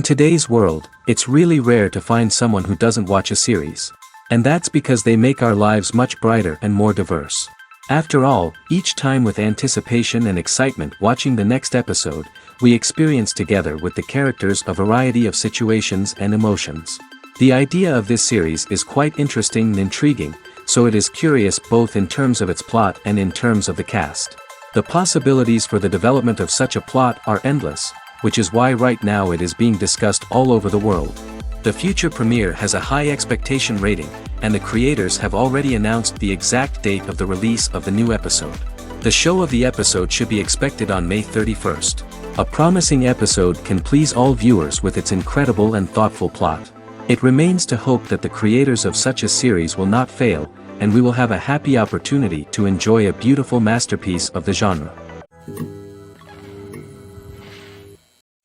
In today's world, it's really rare to find someone who doesn't watch a series. And that's because they make our lives much brighter and more diverse. After all, each time with anticipation and excitement watching the next episode, we experience together with the characters a variety of situations and emotions. The idea of this series is quite interesting and intriguing, so it is curious both in terms of its plot and in terms of the cast. The possibilities for the development of such a plot are endless, which is why right now it is being discussed all over the world. The future premiere has a high expectation rating, and the creators have already announced the exact date of the release of the new episode. The show of the episode should be expected on May 31st. A promising episode can please all viewers with its incredible and thoughtful plot. It remains to hope that the creators of such a series will not fail, and we will have a happy opportunity to enjoy a beautiful masterpiece of the genre.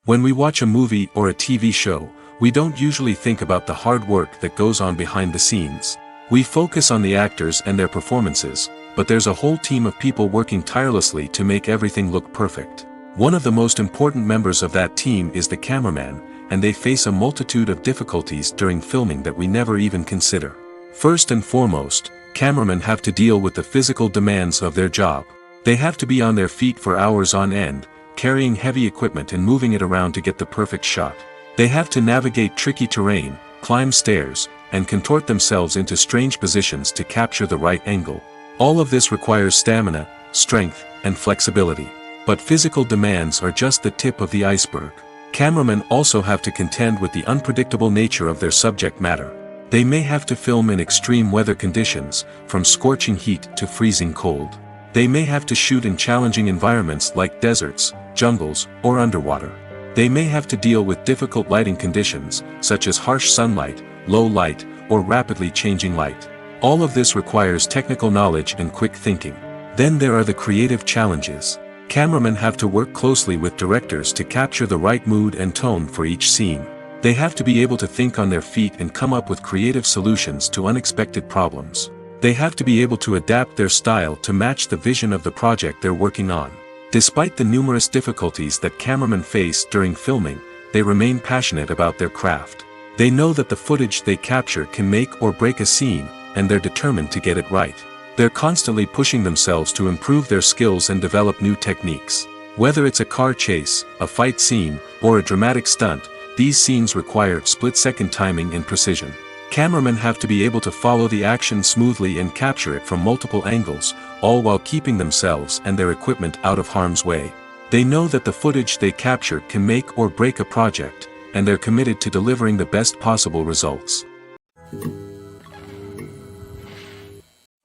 When we watch a movie or a TV show, we don't usually think about the hard work that goes on behind the scenes. We focus on the actors and their performances, but there's a whole team of people working tirelessly to make everything look perfect. One of the most important members of that team is the cameraman, and they face a multitude of difficulties during filming that we never even consider. First and foremost, cameramen have to deal with the physical demands of their job. They have to be on their feet for hours on end, carrying heavy equipment and moving it around to get the perfect shot. They have to navigate tricky terrain, climb stairs, and contort themselves into strange positions to capture the right angle. All of this requires stamina, strength, and flexibility. But physical demands are just the tip of the iceberg. Cameramen also have to contend with the unpredictable nature of their subject matter. They may have to film in extreme weather conditions, from scorching heat to freezing cold. They may have to shoot in challenging environments like deserts, jungles, or underwater. They may have to deal with difficult lighting conditions, such as harsh sunlight, low light, or rapidly changing light. All of this requires technical knowledge and quick thinking. Then there are the creative challenges. Cameramen have to work closely with directors to capture the right mood and tone for each scene. They have to be able to think on their feet and come up with creative solutions to unexpected problems. They have to be able to adapt their style to match the vision of the project they're working on. Despite the numerous difficulties that cameramen face during filming, they remain passionate about their craft. They know that the footage they capture can make or break a scene, and they're determined to get it right. They're constantly pushing themselves to improve their skills and develop new techniques. Whether it's a car chase, a fight scene, or a dramatic stunt, these scenes require split-second timing and precision. Cameramen have to be able to follow the action smoothly and capture it from multiple angles, all while keeping themselves and their equipment out of harm's way. They know that the footage they capture can make or break a project, and they're committed to delivering the best possible results.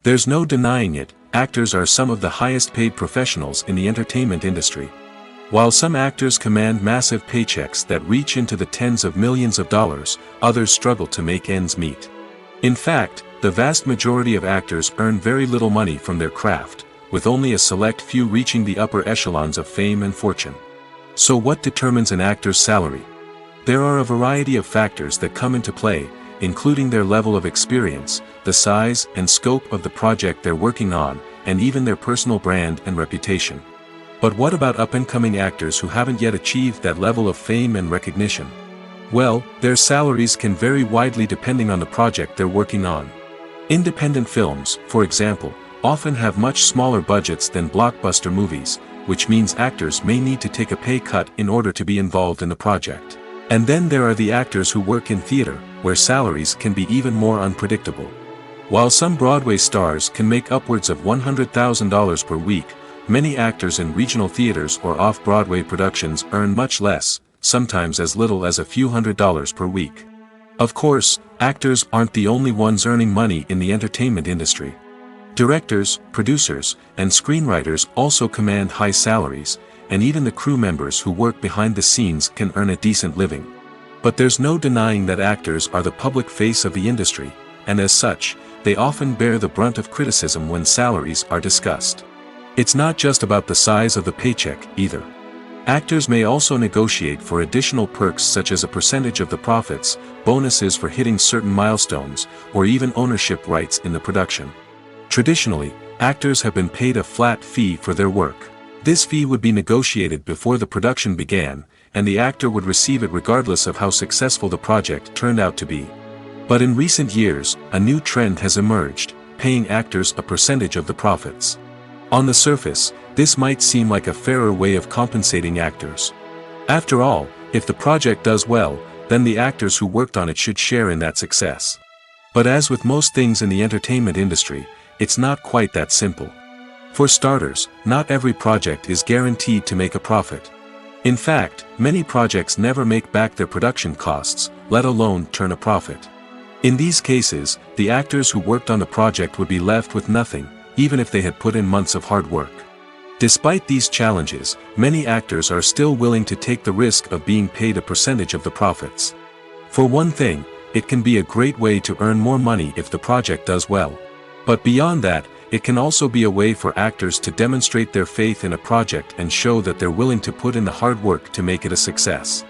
There's no denying it, actors are some of the highest paid professionals in the entertainment industry. While some actors command massive paychecks that reach into the tens of millions of dollars, others struggle to make ends meet. In fact, the vast majority of actors earn very little money from their craft, with only a select few reaching the upper echelons of fame and fortune. So what determines an actor's salary? There are a variety of factors that come into play, including their level of experience, the size and scope of the project they're working on, and even their personal brand and reputation. But what about up-and-coming actors who haven't yet achieved that level of fame and recognition? Well, their salaries can vary widely depending on the project they're working on. Independent films, for example, often have much smaller budgets than blockbuster movies, which means actors may need to take a pay cut in order to be involved in the project. And then there are the actors who work in theater, where salaries can be even more unpredictable. While some Broadway stars can make upwards of $100,000 per week, many actors in regional theaters or off-Broadway productions earn much less, sometimes as little as a few $100s per week. Of course, actors aren't the only ones earning money in the entertainment industry. Directors, producers, and screenwriters also command high salaries, and even the crew members who work behind the scenes can earn a decent living. But there's no denying that actors are the public face of the industry, and as such, they often bear the brunt of criticism when salaries are discussed. It's not just about the size of the paycheck, either. Actors may also negotiate for additional perks such as a percentage of the profits, bonuses for hitting certain milestones, or even ownership rights in the production. Traditionally, actors have been paid a flat fee for their work. This fee would be negotiated before the production began, and the actor would receive it regardless of how successful the project turned out to be. But in recent years, a new trend has emerged, paying actors a percentage of the profits. On the surface, this might seem like a fairer way of compensating actors. After all, if the project does well, then the actors who worked on it should share in that success. But as with most things in the entertainment industry, it's not quite that simple. For starters, not every project is guaranteed to make a profit. In fact, many projects never make back their production costs, let alone turn a profit. In these cases, the actors who worked on the project would be left with nothing, even if they had put in months of hard work. Despite these challenges, many actors are still willing to take the risk of being paid a percentage of the profits. For one thing, it can be a great way to earn more money if the project does well. But beyond that, it can also be a way for actors to demonstrate their faith in a project and show that they're willing to put in the hard work to make it a success.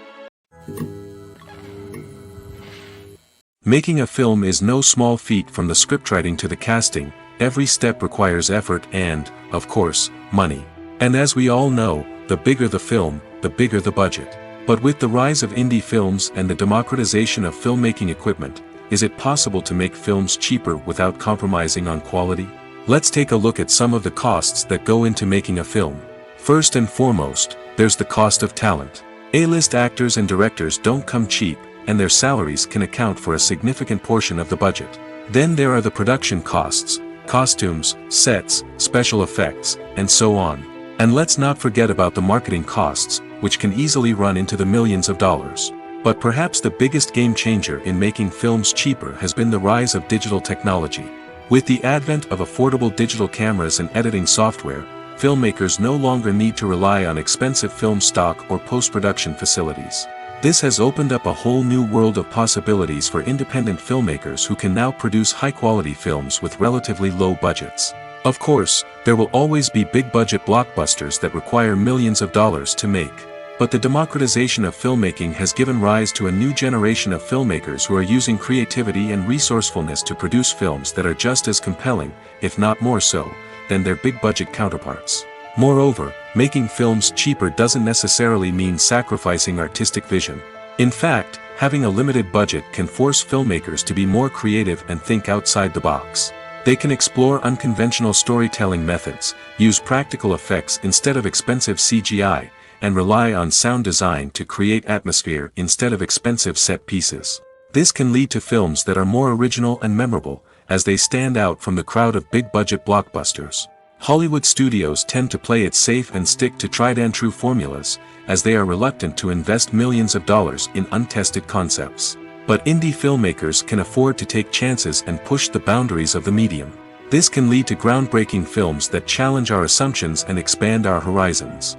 Making a film is no small feat. From the scriptwriting to the casting, every step requires effort and, of course, money. And as we all know, the bigger the film, the bigger the budget. But with the rise of indie films and the democratization of filmmaking equipment, is it possible to make films cheaper without compromising on quality? Let's take a look at some of the costs that go into making a film. First and foremost, there's the cost of talent. A-list actors and directors don't come cheap, and their salaries can account for a significant portion of the budget. Then there are the production costs, costumes, sets, special effects, and so on. And let's not forget about the marketing costs, which can easily run into the millions of dollars. But perhaps the biggest game changer in making films cheaper has been the rise of digital technology. With the advent of affordable digital cameras and editing software, filmmakers no longer need to rely on expensive film stock or post-production facilities. This has opened up a whole new world of possibilities for independent filmmakers who can now produce high-quality films with relatively low budgets. Of course, there will always be big-budget blockbusters that require millions of dollars to make. But the democratization of filmmaking has given rise to a new generation of filmmakers who are using creativity and resourcefulness to produce films that are just as compelling, if not more so, than their big-budget counterparts. Moreover, making films cheaper doesn't necessarily mean sacrificing artistic vision. In fact, having a limited budget can force filmmakers to be more creative and think outside the box. They can explore unconventional storytelling methods, use practical effects instead of expensive CGI, and rely on sound design to create atmosphere instead of expensive set pieces. This can lead to films that are more original and memorable, as they stand out from the crowd of big-budget blockbusters. Hollywood studios tend to play it safe and stick to tried-and-true formulas, as they are reluctant to invest millions of dollars in untested concepts. But indie filmmakers can afford to take chances and push the boundaries of the medium. This can lead to groundbreaking films that challenge our assumptions and expand our horizons.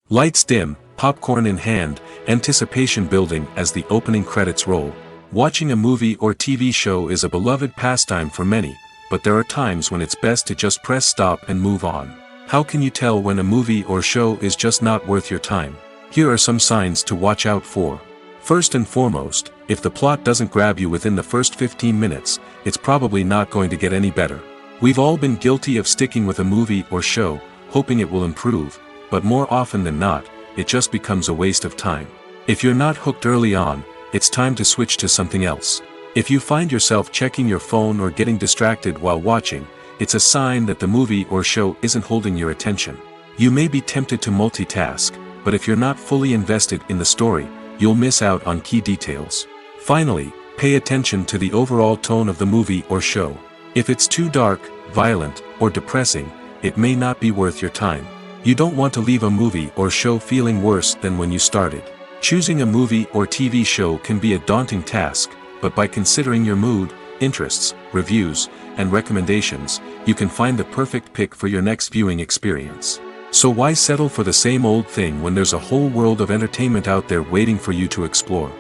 Lights dim, popcorn in hand, anticipation building as the opening credits roll. Watching a movie or TV show is a beloved pastime for many, but there are times when it's best to just press stop and move on. How can you tell when a movie or show is just not worth your time? Here are some signs to watch out for. First and foremost, if the plot doesn't grab you within the first 15 minutes, it's probably not going to get any better. We've all been guilty of sticking with a movie or show, hoping it will improve, but more often than not, it just becomes a waste of time. If you're not hooked early on, it's time to switch to something else. If you find yourself checking your phone or getting distracted while watching, it's a sign that the movie or show isn't holding your attention. You may be tempted to multitask, but if you're not fully invested in the story, you'll miss out on key details. Finally, pay attention to the overall tone of the movie or show. If it's too dark, violent, or depressing, it may not be worth your time. You don't want to leave a movie or show feeling worse than when you started. Choosing a movie or TV show can be a daunting task, but by considering your mood, interests, reviews, and recommendations, you can find the perfect pick for your next viewing experience. So why settle for the same old thing when there's a whole world of entertainment out there waiting for you to explore?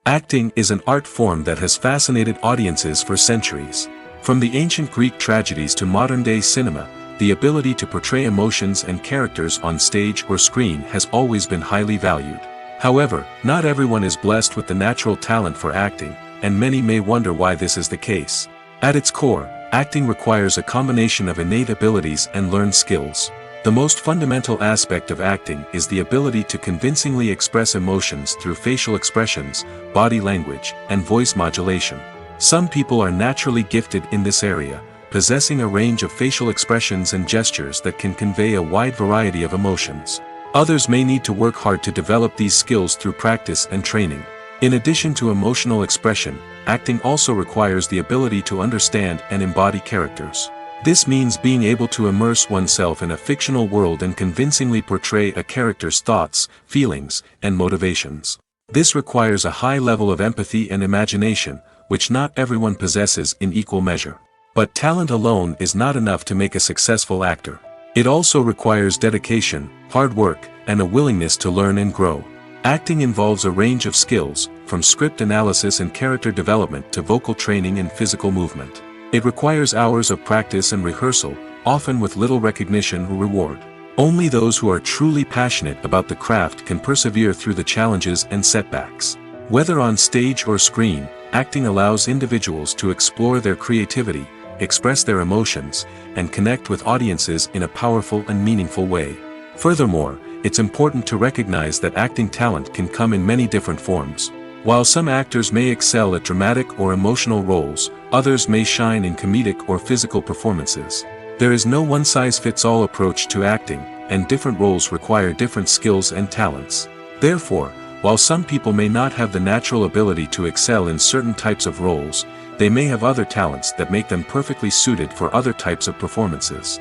Acting is an art form that has fascinated audiences for centuries. From the ancient Greek tragedies to modern-day cinema, the ability to portray emotions and characters on stage or screen has always been highly valued. However, not everyone is blessed with the natural talent for acting, and many may wonder why this is the case. At its core, Acting requires a combination of innate abilities and learned skills. The most fundamental aspect of acting is the ability to convincingly express emotions through facial expressions, body language, and voice modulation. Some people are naturally gifted in this area, possessing a range of facial expressions and gestures that can convey a wide variety of emotions. Others may need to work hard to develop these skills through practice and training. In addition to emotional expression, acting also requires the ability to understand and embody characters. This means being able to immerse oneself in a fictional world and convincingly portray a character's thoughts, feelings, and motivations. This requires a high level of empathy and imagination, which not everyone possesses in equal measure. But talent alone is not enough to make a successful actor. It also requires dedication, hard work, and a willingness to learn and grow. Acting involves a range of skills, from script analysis and character development to vocal training and physical movement. It requires hours of practice and rehearsal, often with little recognition or reward. Only those who are truly passionate about the craft can persevere through the challenges and setbacks. Whether on stage or screen, acting allows individuals to explore their creativity, express their emotions, and connect with audiences in a powerful and meaningful way. Furthermore, it's important to recognize that acting talent can come in many different forms. While some actors may excel at dramatic or emotional roles, others may shine in comedic or physical performances. There is no one-size-fits-all approach to acting, and different roles require different skills and talents. Therefore, while some people may not have the natural ability to excel in certain types of roles, they may have other talents that make them perfectly suited for other types of performances.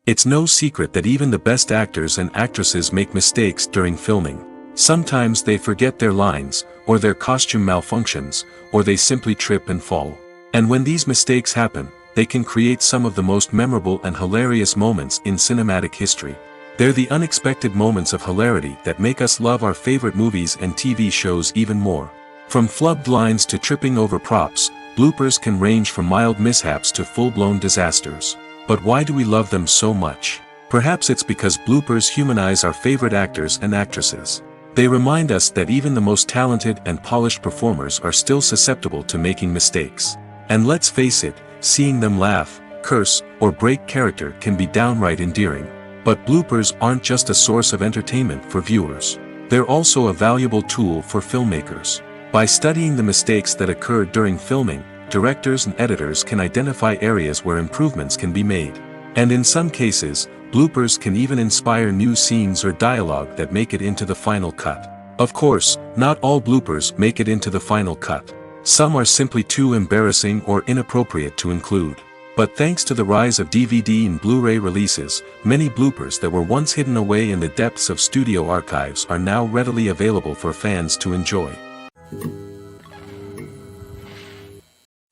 It's no secret that even the best actors and actresses make mistakes during filming. Sometimes they forget their lines, or their costume malfunctions, or they simply trip and fall. And when these mistakes happen, they can create some of the most memorable and hilarious moments in cinematic history. They're the unexpected moments of hilarity that make us love our favorite movies and TV shows even more. From flubbed lines to tripping over props, bloopers can range from mild mishaps to full-blown disasters. But why do we love them so much? Perhaps it's because bloopers humanize our favorite actors and actresses. They remind us that even the most talented and polished performers are still susceptible to making mistakes. And let's face it, seeing them laugh, curse, or break character can be downright endearing. But bloopers aren't just a source of entertainment for viewers. They're also a valuable tool for filmmakers. By studying the mistakes that occur during filming, directors and editors can identify areas where improvements can be made. And in some cases, bloopers can even inspire new scenes or dialogue that make it into the final cut. Of course, not all bloopers make it into the final cut. Some are simply too embarrassing or inappropriate to include. But thanks to the rise of DVD and Blu-ray releases, many bloopers that were once hidden away in the depths of studio archives are now readily available for fans to enjoy.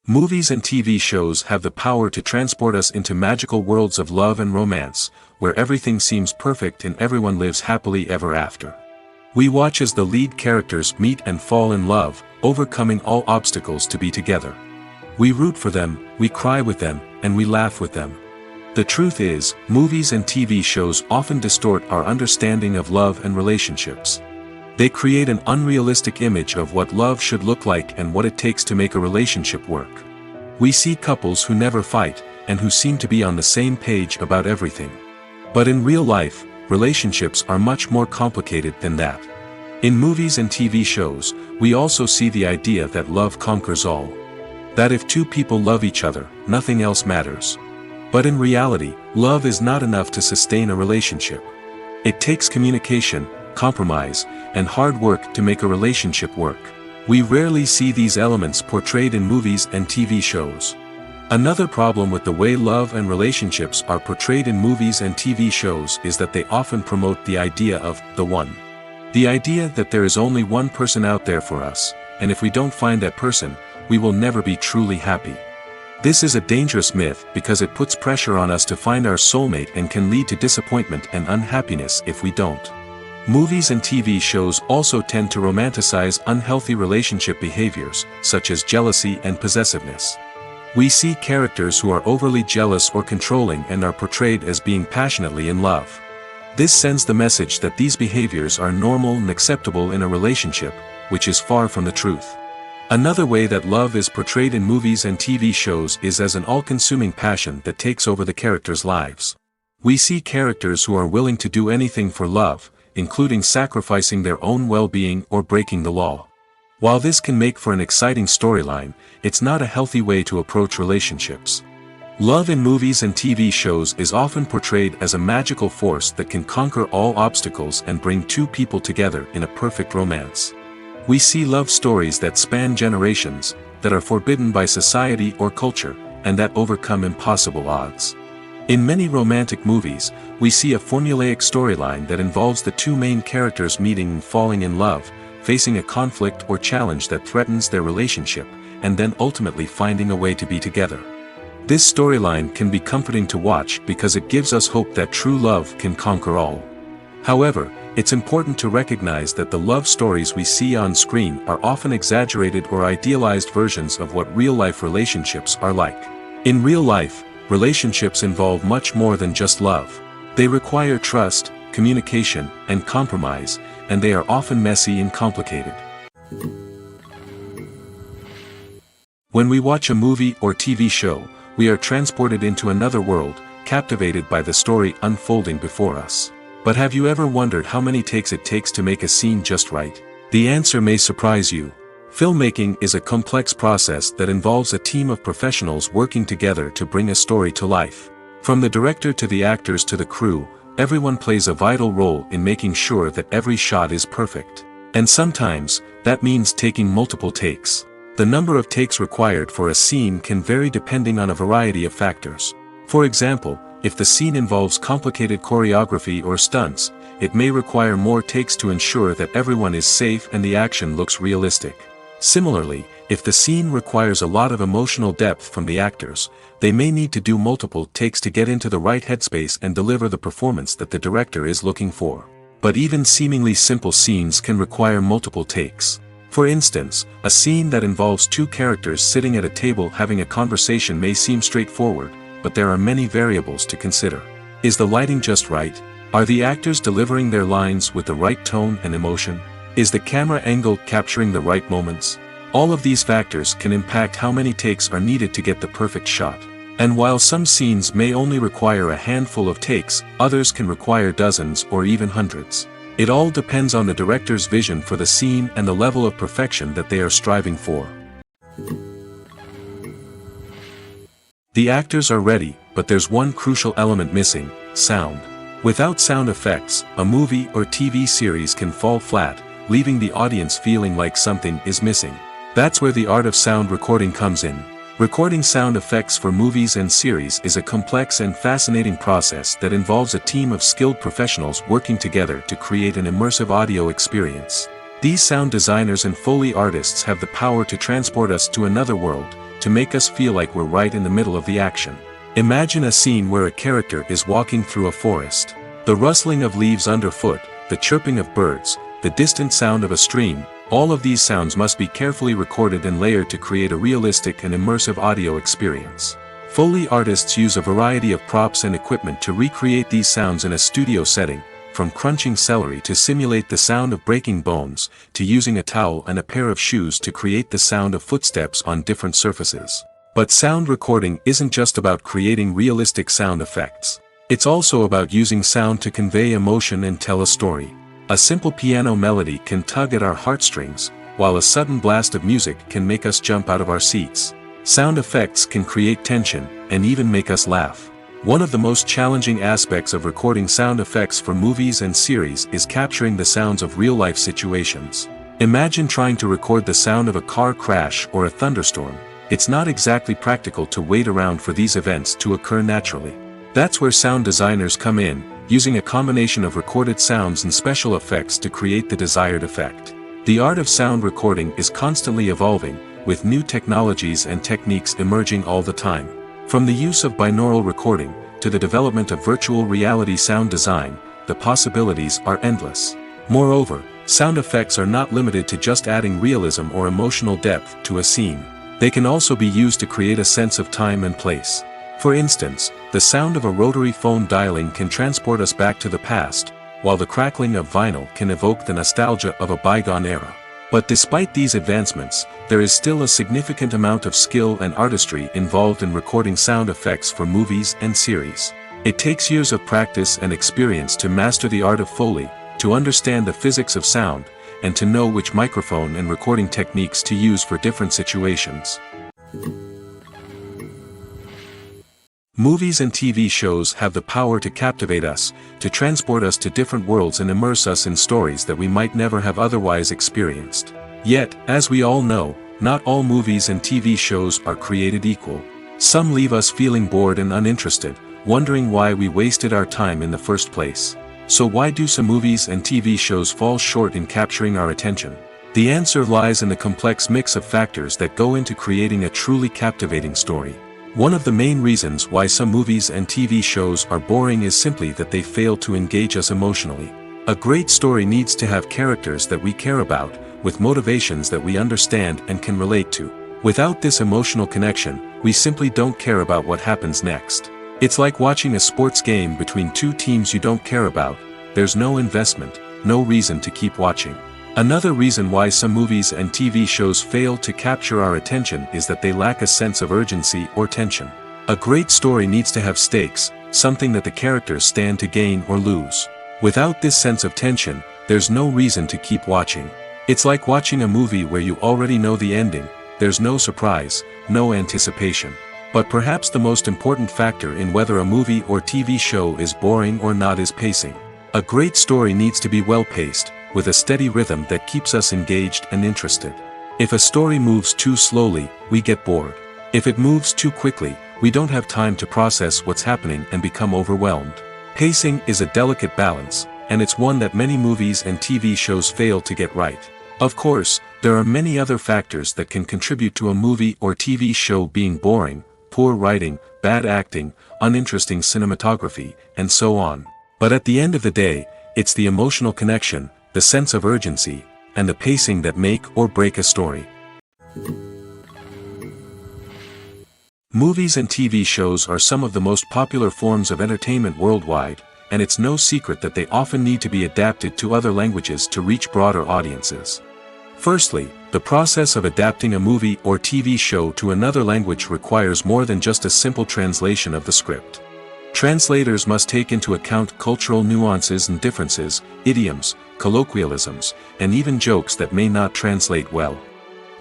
Movies and TV shows have the power to transport us into magical worlds of love and romance, where everything seems perfect and everyone lives happily ever after. We watch as the lead characters meet and fall in love, overcoming all obstacles to be together. We root for them, we cry with them, and we laugh with them. The truth is, movies and TV shows often distort our understanding of love and relationships. They create an unrealistic image of what love should look like and what it takes to make a relationship work. We see couples who never fight, and who seem to be on the same page about everything. But in real life, relationships are much more complicated than that. In movies and TV shows, we also see the idea that love conquers all. That if two people love each other, nothing else matters. But in reality, love is not enough to sustain a relationship. It takes communication, compromise, and hard work to make a relationship work. We rarely see these elements portrayed in movies and TV shows. Another problem with the way love and relationships are portrayed in movies and TV shows is that they often promote the idea of the one. The idea that there is only one person out there for us, and if we don't find that person, we will never be truly happy. This is a dangerous myth because it puts pressure on us to find our soulmate and can lead to disappointment and unhappiness if we don't. Movies and TV shows also tend to romanticize unhealthy relationship behaviors, such as jealousy and possessiveness. We see characters who are overly jealous or controlling and are portrayed as being passionately in love. This sends the message that these behaviors are normal and acceptable in a relationship, which is far from the truth. Another way that love is portrayed in movies and TV shows is as an all-consuming passion that takes over the characters' lives. We see characters who are willing to do anything for love, including sacrificing their own well-being or breaking the law. While this can make for an exciting storyline, it's not a healthy way to approach relationships. Love in movies and TV shows is often portrayed as a magical force that can conquer all obstacles and bring two people together in a perfect romance. We see love stories that span generations, that are forbidden by society or culture, and that overcome impossible odds. In many romantic movies, we see a formulaic storyline that involves the two main characters meeting and falling in love, facing a conflict or challenge that threatens their relationship, and then ultimately finding a way to be together. This storyline can be comforting to watch because it gives us hope that true love can conquer all. However, it's important to recognize that the love stories we see on screen are often exaggerated or idealized versions of what real-life relationships are like. In real life, relationships involve much more than just love. They require trust, communication, and compromise, and they are often messy and complicated. When we watch a movie or TV show, we are transported into another world, captivated by the story unfolding before us. But have you ever wondered how many takes it takes to make a scene just right? The answer may surprise you. Filmmaking is a complex process that involves a team of professionals working together to bring a story to life. From the director to the actors to the crew, everyone plays a vital role in making sure that every shot is perfect. And sometimes, that means taking multiple takes. The number of takes required for a scene can vary depending on a variety of factors. For example, if the scene involves complicated choreography or stunts, it may require more takes to ensure that everyone is safe and the action looks realistic. Similarly, if the scene requires a lot of emotional depth from the actors, they may need to do multiple takes to get into the right headspace and deliver the performance that the director is looking for. But even seemingly simple scenes can require multiple takes. For instance, a scene that involves two characters sitting at a table having a conversation may seem straightforward, but there are many variables to consider. Is the lighting just right? Are the actors delivering their lines with the right tone and emotion? Is the camera angle capturing the right moments? All of these factors can impact how many takes are needed to get the perfect shot. And while some scenes may only require a handful of takes, others can require dozens or even hundreds. It all depends on the director's vision for the scene and the level of perfection that they are striving for. The actors are ready, but there's one crucial element missing: sound. Without sound effects, a movie or TV series can fall flat, leaving the audience feeling like something is missing. That's where the art of sound recording comes in. Recording sound effects for movies and series is a complex and fascinating process that involves a team of skilled professionals working together to create an immersive audio experience. These sound designers and Foley artists have the power to transport us to another world, to make us feel like we're right in the middle of the action. Imagine a scene where a character is walking through a forest. The rustling of leaves underfoot, the chirping of birds, the distant sound of a stream, all of these sounds must be carefully recorded and layered to create a realistic and immersive audio experience. Foley artists use a variety of props and equipment to recreate these sounds in a studio setting, from crunching celery to simulate the sound of breaking bones, to using a towel and a pair of shoes to create the sound of footsteps on different surfaces. But sound recording isn't just about creating realistic sound effects. It's also about using sound to convey emotion and tell a story. A simple piano melody can tug at our heartstrings, while a sudden blast of music can make us jump out of our seats. Sound effects can create tension, and even make us laugh. One of the most challenging aspects of recording sound effects for movies and series is capturing the sounds of real-life situations. Imagine trying to record the sound of a car crash or a thunderstorm. It's not exactly practical to wait around for these events to occur naturally. That's where sound designers come in, using a combination of recorded sounds and special effects to create the desired effect. The art of sound recording is constantly evolving, with new technologies and techniques emerging all the time. From the use of binaural recording, to the development of virtual reality sound design, the possibilities are endless. Moreover, sound effects are not limited to just adding realism or emotional depth to a scene. They can also be used to create a sense of time and place. For instance, the sound of a rotary phone dialing can transport us back to the past, while the crackling of vinyl can evoke the nostalgia of a bygone era. But despite these advancements, there is still a significant amount of skill and artistry involved in recording sound effects for movies and series. It takes years of practice and experience to master the art of Foley, to understand the physics of sound, and to know which microphone and recording techniques to use for different situations. Movies and TV shows have the power to captivate us, to transport us to different worlds and immerse us in stories that we might never have otherwise experienced. Yet, as we all know, not all movies and TV shows are created equal. Some leave us feeling bored and uninterested, wondering why we wasted our time in the first place. So why do some movies and TV shows fall short in capturing our attention? The answer lies in the complex mix of factors that go into creating a truly captivating story. One of the main reasons why some movies and TV shows are boring is simply that they fail to engage us emotionally. A great story needs to have characters that we care about, with motivations that we understand and can relate to. Without this emotional connection, we simply don't care about what happens next. It's like watching a sports game between two teams you don't care about. There's no investment, no reason to keep watching. Another reason why some movies and TV shows fail to capture our attention is that they lack a sense of urgency or tension. A great story needs to have stakes, something that the characters stand to gain or lose. Without this sense of tension, there's no reason to keep watching. It's like watching a movie where you already know the ending. There's no surprise, no anticipation. But perhaps the most important factor in whether a movie or TV show is boring or not is pacing. A great story needs to be well-paced, with a steady rhythm that keeps us engaged and interested. If a story moves too slowly, we get bored. If it moves too quickly, we don't have time to process what's happening and become overwhelmed. Pacing is a delicate balance, and it's one that many movies and TV shows fail to get right. Of course, there are many other factors that can contribute to a movie or TV show being boring: poor writing, bad acting, uninteresting cinematography, and so on. But at the end of the day, it's the emotional connection, the sense of urgency, and the pacing that make or break a story. Movies and TV shows are some of the most popular forms of entertainment worldwide, and it's no secret that they often need to be adapted to other languages to reach broader audiences. Firstly, the process of adapting a movie or TV show to another language requires more than just a simple translation of the script. Translators must take into account cultural nuances and differences, idioms, colloquialisms, and even jokes that may not translate well.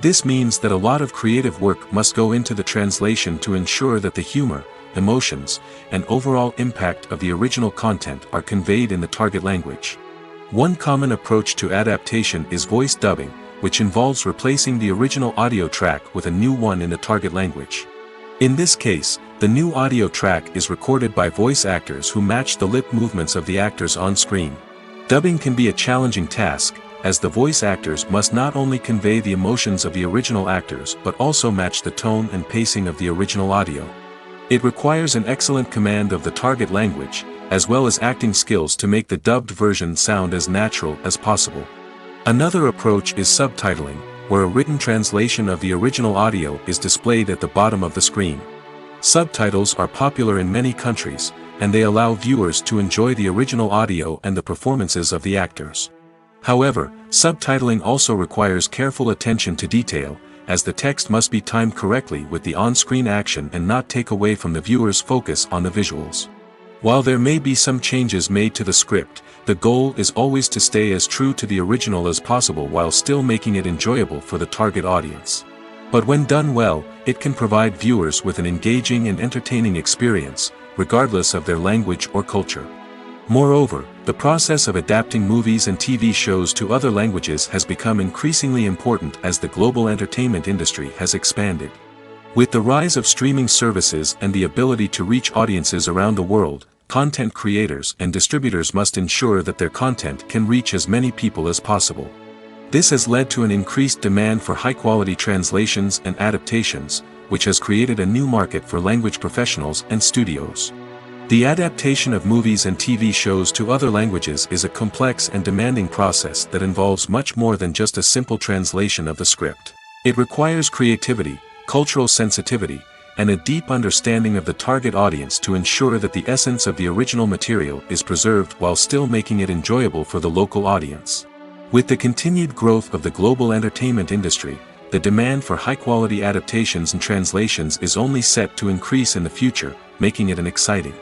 This means that a lot of creative work must go into the translation to ensure that the humor, emotions, and overall impact of the original content are conveyed in the target language. One common approach to adaptation is voice dubbing, which involves replacing the original audio track with a new one in the target language. In this case, the new audio track is recorded by voice actors who match the lip movements of the actors on screen. Dubbing can be a challenging task, as the voice actors must not only convey the emotions of the original actors but also match the tone and pacing of the original audio. It requires an excellent command of the target language, as well as acting skills to make the dubbed version sound as natural as possible. Another approach is subtitling, where a written translation of the original audio is displayed at the bottom of the screen. Subtitles are popular in many countries, and they allow viewers to enjoy the original audio and the performances of the actors. However, subtitling also requires careful attention to detail, as the text must be timed correctly with the on-screen action and not take away from the viewer's focus on the visuals. While there may be some changes made to the script, the goal is always to stay as true to the original as possible while still making it enjoyable for the target audience. But when done well, it can provide viewers with an engaging and entertaining experience, regardless of their language or culture. Moreover, the process of adapting movies and TV shows to other languages has become increasingly important as the global entertainment industry has expanded. With the rise of streaming services and the ability to reach audiences around the world, content creators and distributors must ensure that their content can reach as many people as possible. This has led to an increased demand for high-quality translations and adaptations, which has created a new market for language professionals and studios. The adaptation of movies and TV shows to other languages is a complex and demanding process that involves much more than just a simple translation of the script. It requires creativity, cultural sensitivity, and a deep understanding of the target audience to ensure that the essence of the original material is preserved while still making it enjoyable for the local audience. With the continued growth of the global entertainment industry, the demand for high-quality adaptations and translations is only set to increase in the future, making it an exciting.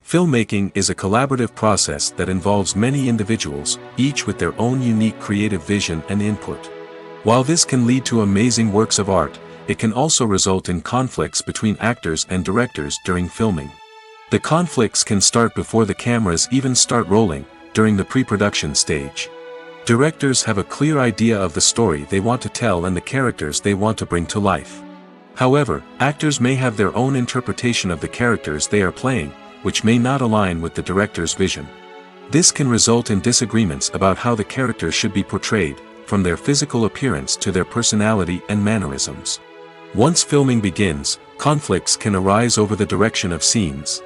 Filmmaking is a collaborative process that involves many individuals, each with their own unique creative vision and input. While this can lead to amazing works of art, it can also result in conflicts between actors and directors during filming. The conflicts can start before the cameras even start rolling, during the pre-production stage. Directors have a clear idea of the story they want to tell and the characters they want to bring to life. However, actors may have their own interpretation of the characters they are playing, which may not align with the director's vision. This can result in disagreements about how the characters should be portrayed, from their physical appearance to their personality and mannerisms. Once filming begins, conflicts can arise over the direction of scenes.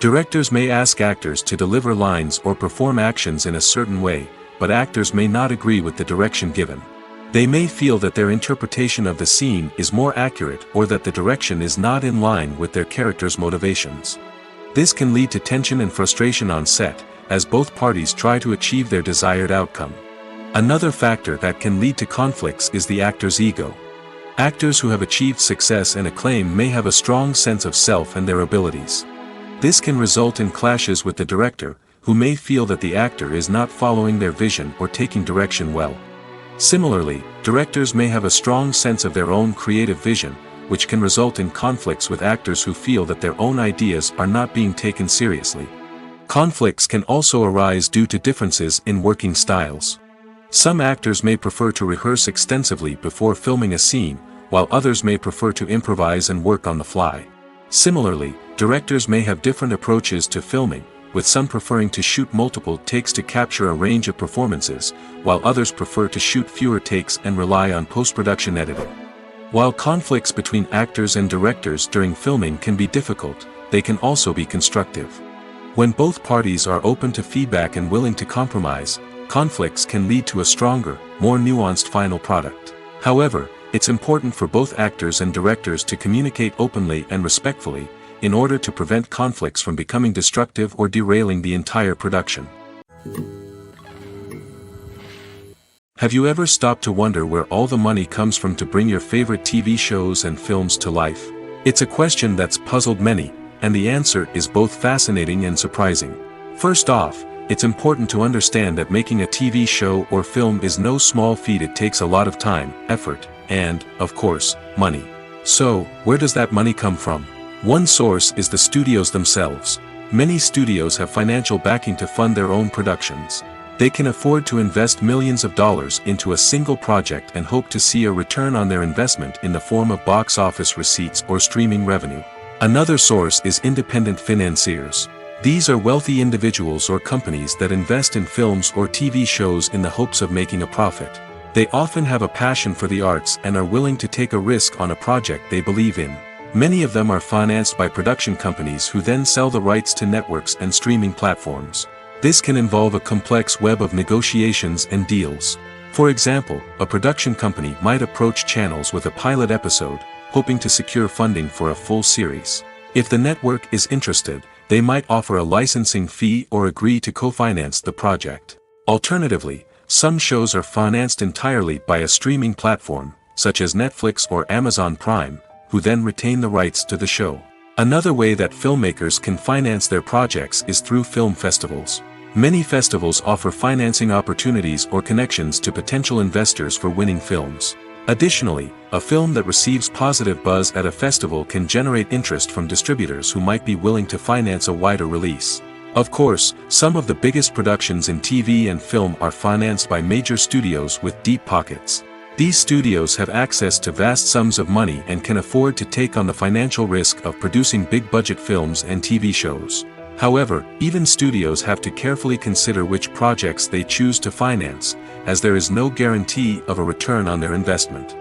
Directors may ask actors to deliver lines or perform actions in a certain way, but actors may not agree with the direction given. They may feel that their interpretation of the scene is more accurate or that the direction is not in line with their character's motivations. This can lead to tension and frustration on set, as both parties try to achieve their desired outcome. Another factor that can lead to conflicts is the actor's ego. Actors who have achieved success and acclaim may have a strong sense of self and their abilities. This can result in clashes with the director, who may feel that the actor is not following their vision or taking direction well. Similarly, directors may have a strong sense of their own creative vision, which can result in conflicts with actors who feel that their own ideas are not being taken seriously. Conflicts can also arise due to differences in working styles. Some actors may prefer to rehearse extensively before filming a scene, while others may prefer to improvise and work on the fly. Similarly, directors may have different approaches to filming, with some preferring to shoot multiple takes to capture a range of performances, while others prefer to shoot fewer takes and rely on post-production editing. While conflicts between actors and directors during filming can be difficult, they can also be constructive. When both parties are open to feedback and willing to compromise, conflicts can lead to a stronger, more nuanced final product. However, it's important for both actors and directors to communicate openly and respectfully, in order to prevent conflicts from becoming destructive or derailing the entire production. Have you ever stopped to wonder where all the money comes from to bring your favorite TV shows and films to life? It's a question that's puzzled many, and the answer is both fascinating and surprising. First off, it's important to understand that making a TV show or film is no small feat. It takes a lot of time, effort, and, of course, money. So, where does that money come from? One source is the studios themselves. Many studios have financial backing to fund their own productions. They can afford to invest millions of dollars into a single project and hope to see a return on their investment in the form of box office receipts or streaming revenue. Another source is independent financiers. These are wealthy individuals or companies that invest in films or TV shows in the hopes of making a profit. They often have a passion for the arts and are willing to take a risk on a project they believe in. Many of them are financed by production companies who then sell the rights to networks and streaming platforms. This can involve a complex web of negotiations and deals. For example, a production company might approach channels with a pilot episode, hoping to secure funding for a full series. If the network is interested, they might offer a licensing fee or agree to co-finance the project. Alternatively, some shows are financed entirely by a streaming platform, such as Netflix or Amazon Prime, who then retain the rights to the show. Another way that filmmakers can finance their projects is through film festivals. Many festivals offer financing opportunities or connections to potential investors for winning films. Additionally, a film that receives positive buzz at a festival can generate interest from distributors who might be willing to finance a wider release. Of course, some of the biggest productions in TV and film are financed by major studios with deep pockets. These studios have access to vast sums of money and can afford to take on the financial risk of producing big-budget films and TV shows. However, even studios have to carefully consider which projects they choose to finance, as there is no guarantee of a return on their investment.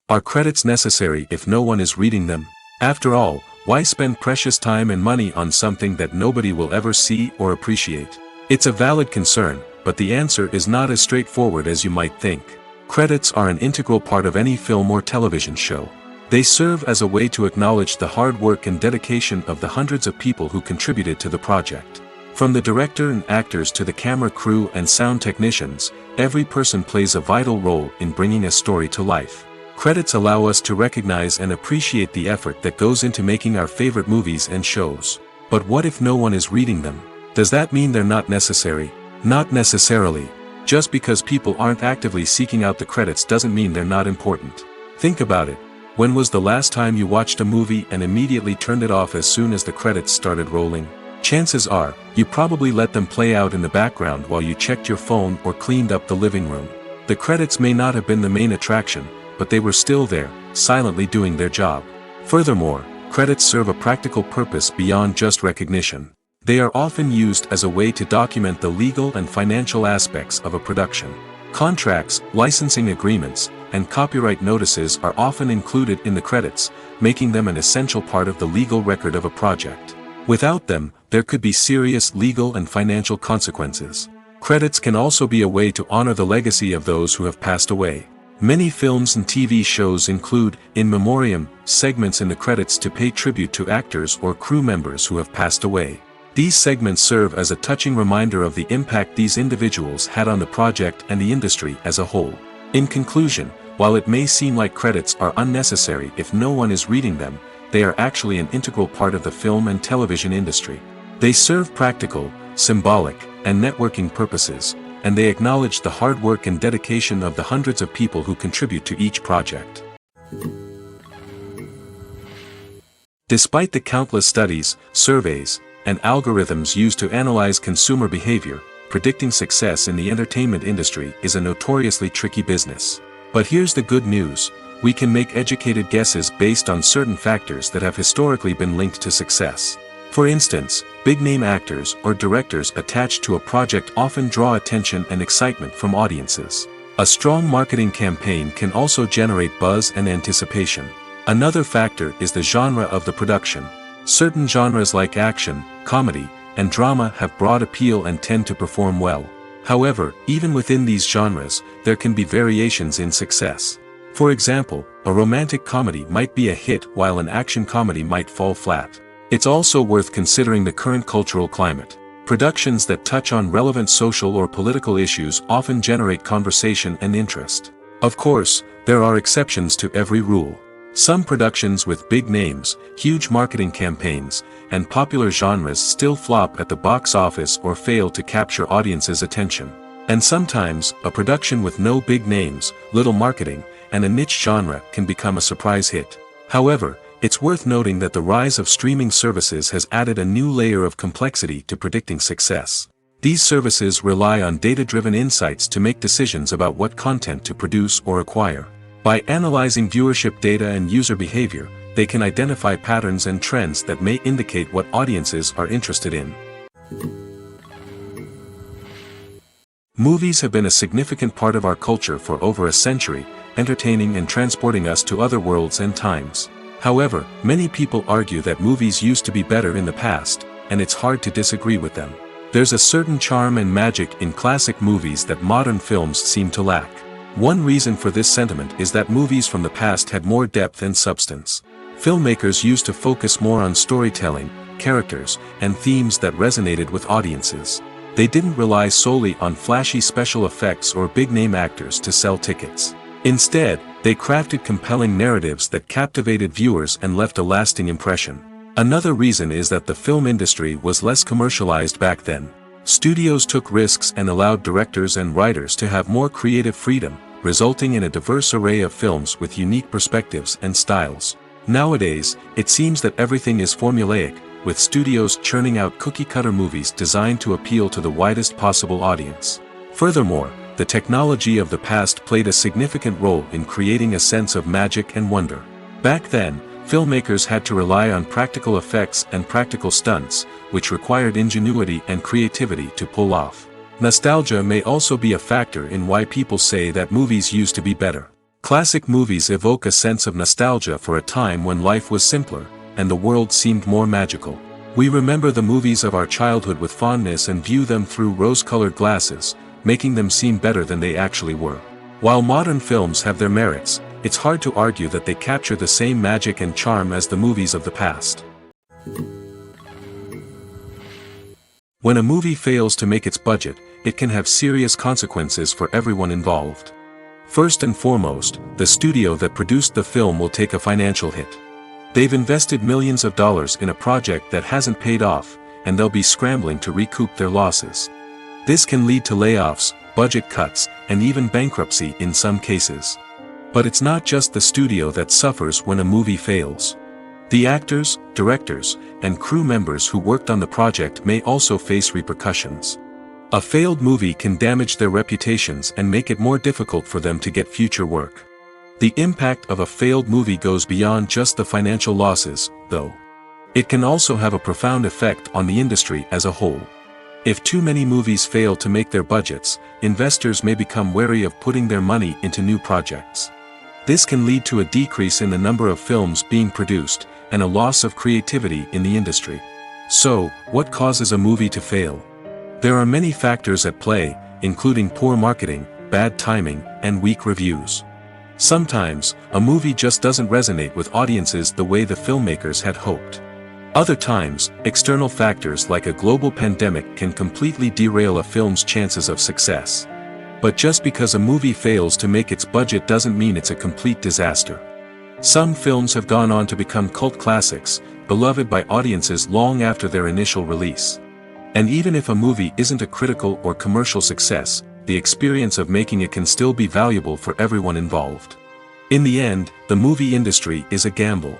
Are credits necessary if no one is reading them? After all, why spend precious time and money on something that nobody will ever see or appreciate? It's a valid concern, but the answer is not as straightforward as you might think. Credits are an integral part of any film or television show. They serve as a way to acknowledge the hard work and dedication of the hundreds of people who contributed to the project. From the director and actors to the camera crew and sound technicians, every person plays a vital role in bringing a story to life. Credits allow us to recognize and appreciate the effort that goes into making our favorite movies and shows. But what if no one is reading them? Does that mean they're not necessary? Not necessarily. Just because people aren't actively seeking out the credits doesn't mean they're not important. Think about it. When was the last time you watched a movie and immediately turned it off as soon as the credits started rolling? Chances are, you probably let them play out in the background while you checked your phone or cleaned up the living room. The credits may not have been the main attraction, but they were still there, silently doing their job. Furthermore, credits serve a practical purpose beyond just recognition. They are often used as a way to document the legal and financial aspects of a production. Contracts, licensing agreements, and copyright notices are often included in the credits, making them an essential part of the legal record of a project. Without them, there could be serious legal and financial consequences. Credits can also be a way to honor the legacy of those who have passed away. Many films and TV shows include, in memoriam, segments in the credits to pay tribute to actors or crew members who have passed away. These segments serve as a touching reminder of the impact these individuals had on the project and the industry as a whole. In conclusion, while it may seem like credits are unnecessary if no one is reading them, they are actually an integral part of the film and television industry. They serve practical, symbolic, and networking purposes, and they acknowledge the hard work and dedication of the hundreds of people who contribute to each project. Despite the countless studies, surveys, and algorithms used to analyze consumer behavior, predicting success in the entertainment industry is a notoriously tricky business. But here's the good news: we can make educated guesses based on certain factors that have historically been linked to success. For instance, big-name actors or directors attached to a project often draw attention and excitement from audiences. A strong marketing campaign can also generate buzz and anticipation. Another factor is the genre of the production. Certain genres like action, comedy, and drama have broad appeal and tend to perform well. However, even within these genres, there can be variations in success. For example, a romantic comedy might be a hit while an action comedy might fall flat. It's also worth considering the current cultural climate. Productions that touch on relevant social or political issues often generate conversation and interest. Of course, there are exceptions to every rule. Some productions with big names, huge marketing campaigns, and popular genres still flop at the box office or fail to capture audiences' attention. And sometimes, a production with no big names, little marketing, and a niche genre can become a surprise hit. However, it's worth noting that the rise of streaming services has added a new layer of complexity to predicting success. These services rely on data-driven insights to make decisions about what content to produce or acquire. By analyzing viewership data and user behavior, they can identify patterns and trends that may indicate what audiences are interested in. Movies have been a significant part of our culture for over a century, entertaining and transporting us to other worlds and times. However, many people argue that movies used to be better in the past, and it's hard to disagree with them. There's a certain charm and magic in classic movies that modern films seem to lack. One reason for this sentiment is that movies from the past had more depth and substance. Filmmakers used to focus more on storytelling, characters, and themes that resonated with audiences. They didn't rely solely on flashy special effects or big-name actors to sell tickets. Instead, they crafted compelling narratives that captivated viewers and left a lasting impression. Another reason is that the film industry was less commercialized back then. Studios took risks and allowed directors and writers to have more creative freedom, resulting in a diverse array of films with unique perspectives and styles. Nowadays, it seems that everything is formulaic, with studios churning out cookie-cutter movies designed to appeal to the widest possible audience. Furthermore, the technology of the past played a significant role in creating a sense of magic and wonder. Back then, filmmakers had to rely on practical effects and practical stunts, which required ingenuity and creativity to pull off. Nostalgia may also be a factor in why people say that movies used to be better. Classic movies evoke a sense of nostalgia for a time when life was simpler, and the world seemed more magical. We remember the movies of our childhood with fondness and view them through rose-colored glasses, making them seem better than they actually were. While modern films have their merits, it's hard to argue that they capture the same magic and charm as the movies of the past. When a movie fails to make its budget, it can have serious consequences for everyone involved. First and foremost, the studio that produced the film will take a financial hit. They've invested millions of dollars in a project that hasn't paid off, and they'll be scrambling to recoup their losses. This can lead to layoffs, budget cuts, and even bankruptcy in some cases. But it's not just the studio that suffers when a movie fails. The actors, directors, and crew members who worked on the project may also face repercussions. A failed movie can damage their reputations and make it more difficult for them to get future work. The impact of a failed movie goes beyond just the financial losses, though. It can also have a profound effect on the industry as a whole. If too many movies fail to make their budgets, investors may become wary of putting their money into new projects. This can lead to a decrease in the number of films being produced, and a loss of creativity in the industry. So, what causes a movie to fail? There are many factors at play, including poor marketing, bad timing, and weak reviews. Sometimes, a movie just doesn't resonate with audiences the way the filmmakers had hoped. Other times, external factors like a global pandemic can completely derail a film's chances of success. But just because a movie fails to make its budget doesn't mean it's a complete disaster. Some films have gone on to become cult classics, beloved by audiences long after their initial release. And even if a movie isn't a critical or commercial success, the experience of making it can still be valuable for everyone involved. In the end, the movie industry is a gamble.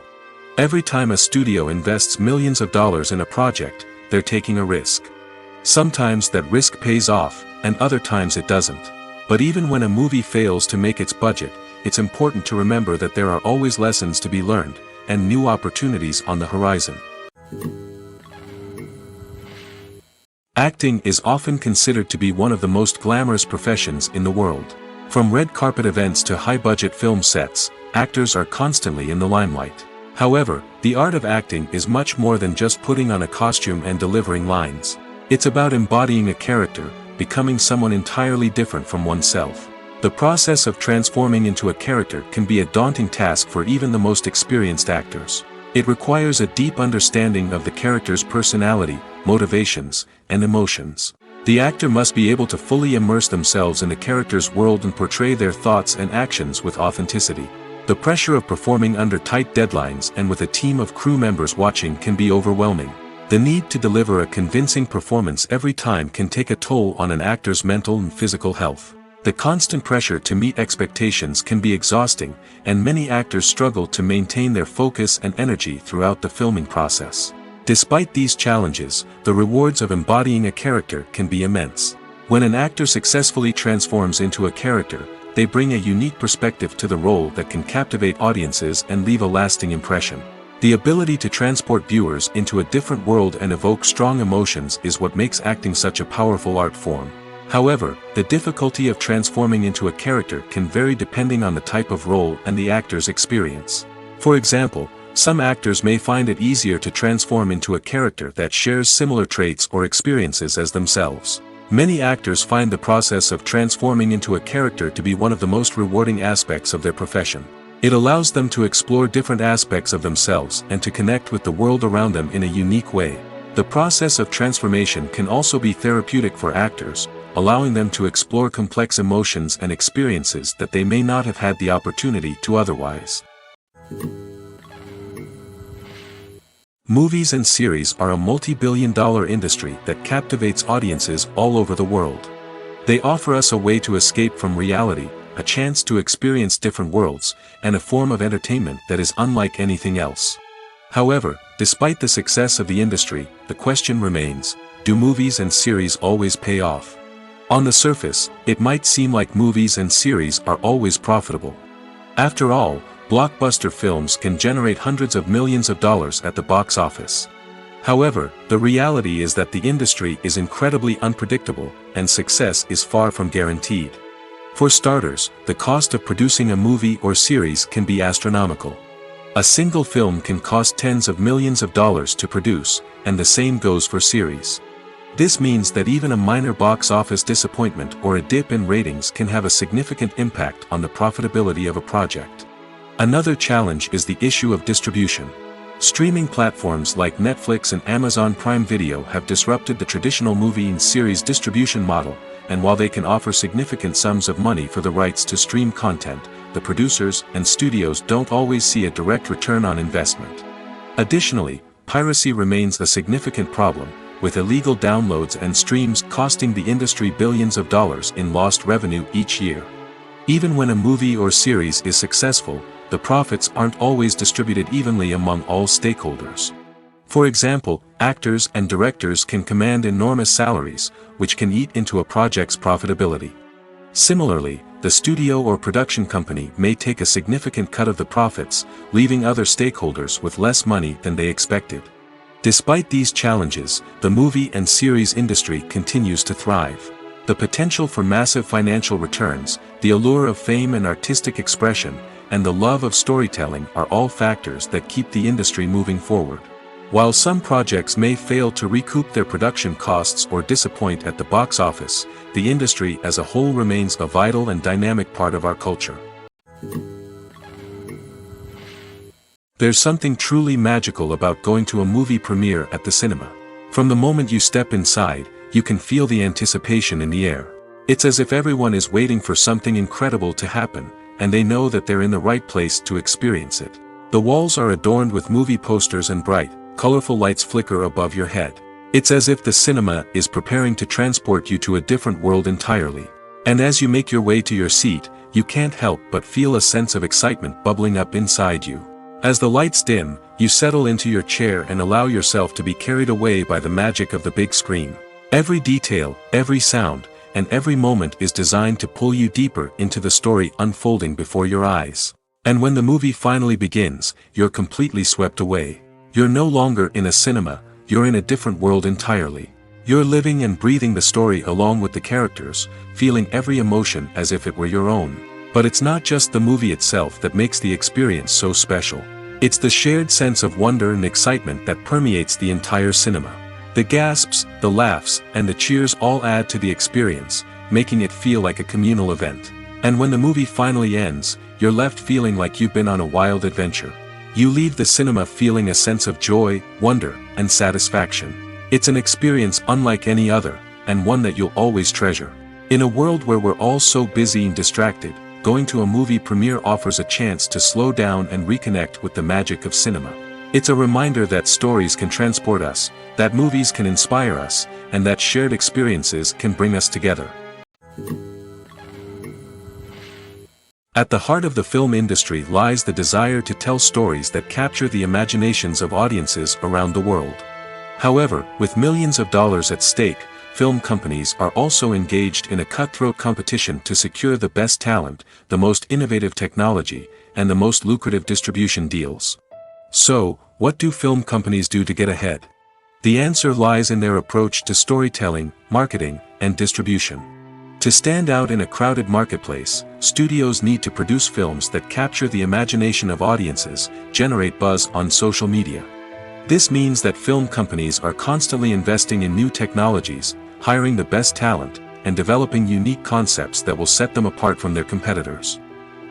Every time a studio invests millions of dollars in a project, they're taking a risk. Sometimes that risk pays off, and other times it doesn't. But even when a movie fails to make its budget, it's important to remember that there are always lessons to be learned, and new opportunities on the horizon. Acting is often considered to be one of the most glamorous professions in the world. From red carpet events to high-budget film sets, actors are constantly in the limelight. However, the art of acting is much more than just putting on a costume and delivering lines. It's about embodying a character, becoming someone entirely different from oneself. The process of transforming into a character can be a daunting task for even the most experienced actors. It requires a deep understanding of the character's personality, motivations, and emotions. The actor must be able to fully immerse themselves in the character's world and portray their thoughts and actions with authenticity. The pressure of performing under tight deadlines and with a team of crew members watching can be overwhelming. The need to deliver a convincing performance every time can take a toll on an actor's mental and physical health. The constant pressure to meet expectations can be exhausting, and many actors struggle to maintain their focus and energy throughout the filming process. Despite these challenges, the rewards of embodying a character can be immense. When an actor successfully transforms into a character, they bring a unique perspective to the role that can captivate audiences and leave a lasting impression. The ability to transport viewers into a different world and evoke strong emotions is what makes acting such a powerful art form. However, the difficulty of transforming into a character can vary depending on the type of role and the actor's experience. For example, some actors may find it easier to transform into a character that shares similar traits or experiences as themselves. Many actors find the process of transforming into a character to be one of the most rewarding aspects of their profession. It allows them to explore different aspects of themselves and to connect with the world around them in a unique way. The process of transformation can also be therapeutic for actors, allowing them to explore complex emotions and experiences that they may not have had the opportunity to otherwise. Movies and series are a multi-billion-dollar industry that captivates audiences all over the world. They offer us a way to escape from reality, a chance to experience different worlds, and a form of entertainment that is unlike anything else. However, despite the success of the industry, the question remains, do movies and series always pay off? On the surface, it might seem like movies and series are always profitable. After all, blockbuster films can generate hundreds of millions of dollars at the box office. However, the reality is that the industry is incredibly unpredictable, and success is far from guaranteed. For starters, the cost of producing a movie or series can be astronomical. A single film can cost tens of millions of dollars to produce, and the same goes for series. This means that even a minor box office disappointment or a dip in ratings can have a significant impact on the profitability of a project. Another challenge is the issue of distribution. Streaming platforms like Netflix and Amazon Prime Video have disrupted the traditional movie and series distribution model, and while they can offer significant sums of money for the rights to stream content, the producers and studios don't always see a direct return on investment. Additionally, piracy remains a significant problem, with illegal downloads and streams costing the industry billions of dollars in lost revenue each year. Even when a movie or series is successful, the profits aren't always distributed evenly among all stakeholders. For example, actors and directors can command enormous salaries, which can eat into a project's profitability. Similarly, the studio or production company may take a significant cut of the profits, leaving other stakeholders with less money than they expected. Despite these challenges, the movie and series industry continues to thrive. The potential for massive financial returns, the allure of fame and artistic expression, and the love of storytelling are all factors that keep the industry moving forward. While some projects may fail to recoup their production costs or disappoint at the box office, the industry as a whole remains a vital and dynamic part of our culture. There's something truly magical about going to a movie premiere at the cinema. From the moment you step inside, you can feel the anticipation in the air. It's as if everyone is waiting for something incredible to happen, and they know that they're in the right place to experience it. The walls are adorned with movie posters and bright, colorful lights flicker above your head. It's as if the cinema is preparing to transport you to a different world entirely. And as you make your way to your seat, you can't help but feel a sense of excitement bubbling up inside you. As the lights dim, you settle into your chair and allow yourself to be carried away by the magic of the big screen. Every detail, every sound, and every moment is designed to pull you deeper into the story unfolding before your eyes. And when the movie finally begins, you're completely swept away. You're no longer in a cinema, you're in a different world entirely. You're living and breathing the story along with the characters, feeling every emotion as if it were your own. But it's not just the movie itself that makes the experience so special. It's the shared sense of wonder and excitement that permeates the entire cinema. The gasps, the laughs, and the cheers all add to the experience, making it feel like a communal event. And when the movie finally ends, you're left feeling like you've been on a wild adventure. You leave the cinema feeling a sense of joy, wonder, and satisfaction. It's an experience unlike any other, and one that you'll always treasure. In a world where we're all so busy and distracted, going to a movie premiere offers a chance to slow down and reconnect with the magic of cinema. It's a reminder that stories can transport us, that movies can inspire us, and that shared experiences can bring us together. At the heart of the film industry lies the desire to tell stories that capture the imaginations of audiences around the world. However, with millions of dollars at stake, film companies are also engaged in a cutthroat competition to secure the best talent, the most innovative technology, and the most lucrative distribution deals. So, what do film companies do to get ahead? The answer lies in their approach to storytelling, marketing, and distribution. To stand out in a crowded marketplace, studios need to produce films that capture the imagination of audiences, generate buzz on social media. This means that film companies are constantly investing in new technologies, hiring the best talent, and developing unique concepts that will set them apart from their competitors.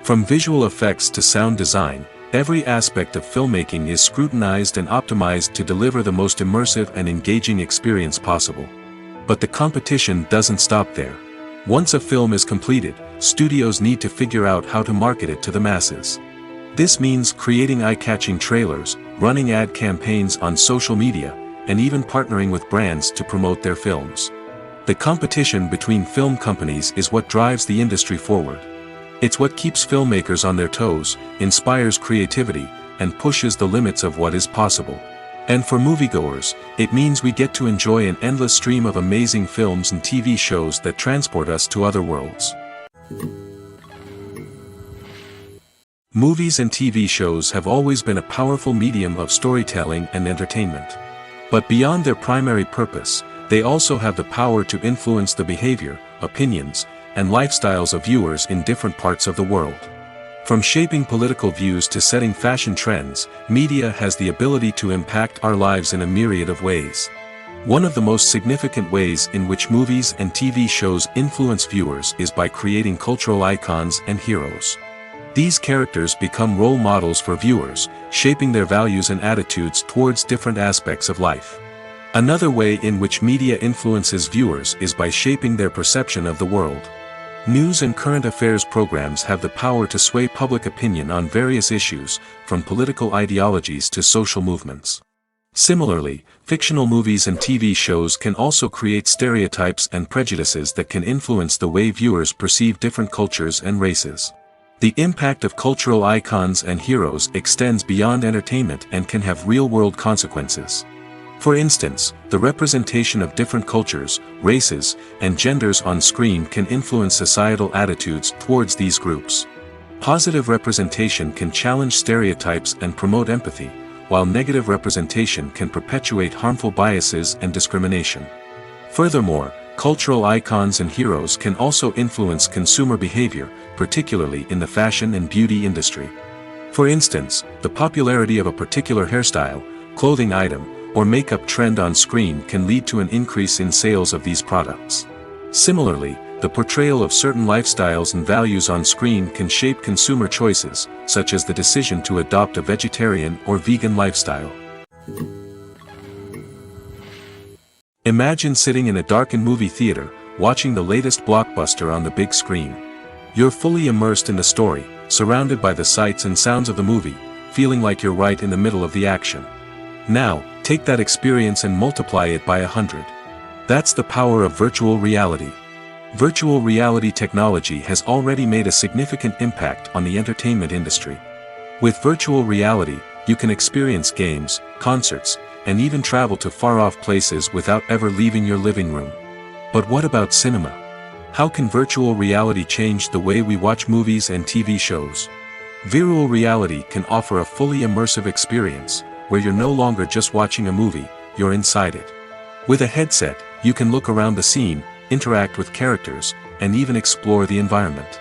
From visual effects to sound design, every aspect of filmmaking is scrutinized and optimized to deliver the most immersive and engaging experience possible. But the competition doesn't stop there. Once a film is completed, studios need to figure out how to market it to the masses. This means creating eye-catching trailers, running ad campaigns on social media, and even partnering with brands to promote their films. The competition between film companies is what drives the industry forward. It's what keeps filmmakers on their toes, inspires creativity, and pushes the limits of what is possible. And for moviegoers, it means we get to enjoy an endless stream of amazing films and TV shows that transport us to other worlds. Movies and TV shows have always been a powerful medium of storytelling and entertainment. But beyond their primary purpose, they also have the power to influence the behavior, opinions, and lifestyles of viewers in different parts of the world. From shaping political views to setting fashion trends, media has the ability to impact our lives in a myriad of ways. One of the most significant ways in which movies and TV shows influence viewers is by creating cultural icons and heroes. These characters become role models for viewers, shaping their values and attitudes towards different aspects of life. Another way in which media influences viewers is by shaping their perception of the world. News and current affairs programs have the power to sway public opinion on various issues, from political ideologies to social movements. Similarly, fictional movies and TV shows can also create stereotypes and prejudices that can influence the way viewers perceive different cultures and races. The impact of cultural icons and heroes extends beyond entertainment and can have real-world consequences. For instance, the representation of different cultures, races, and genders on screen can influence societal attitudes towards these groups. Positive representation can challenge stereotypes and promote empathy, while negative representation can perpetuate harmful biases and discrimination. Furthermore, cultural icons and heroes can also influence consumer behavior, particularly in the fashion and beauty industry. For instance, the popularity of a particular hairstyle, clothing item, or makeup trend on screen can lead to an increase in sales of these products. Similarly, the portrayal of certain lifestyles and values on screen can shape consumer choices, such as the decision to adopt a vegetarian or vegan lifestyle. Imagine sitting in a darkened movie theater, watching the latest blockbuster on the big screen. You're fully immersed in the story, surrounded by the sights and sounds of the movie, feeling like you're right in the middle of the action. Now, take that experience and multiply it by 100. That's the power of virtual reality. Virtual reality technology has already made a significant impact on the entertainment industry. With virtual reality, you can experience games, concerts, and even travel to far-off places without ever leaving your living room. But what about cinema? How can virtual reality change the way we watch movies and TV shows? Virtual reality can offer a fully immersive experience, where you're no longer just watching a movie, you're inside it. With a headset, you can look around the scene, interact with characters, and even explore the environment.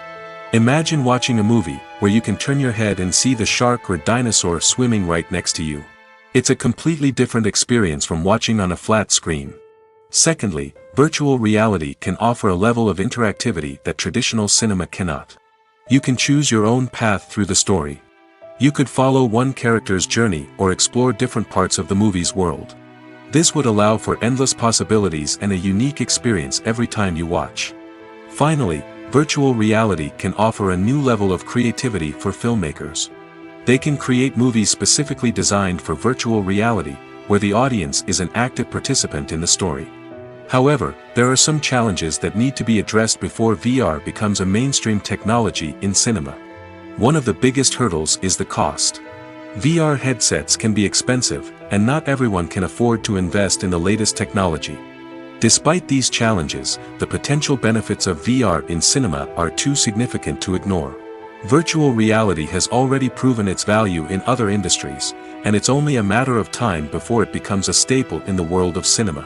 Imagine watching a movie, where you can turn your head and see the shark or dinosaur swimming right next to you. It's a completely different experience from watching on a flat screen. Secondly, virtual reality can offer a level of interactivity that traditional cinema cannot. You can choose your own path through the story. You could follow one character's journey or explore different parts of the movie's world. This would allow for endless possibilities and a unique experience every time you watch. Finally, virtual reality can offer a new level of creativity for filmmakers. They can create movies specifically designed for virtual reality, where the audience is an active participant in the story. However, there are some challenges that need to be addressed before VR becomes a mainstream technology in cinema. One of the biggest hurdles is the cost. VR headsets can be expensive, and not everyone can afford to invest in the latest technology. Despite these challenges, the potential benefits of VR in cinema are too significant to ignore. Virtual reality has already proven its value in other industries, and it's only a matter of time before it becomes a staple in the world of cinema.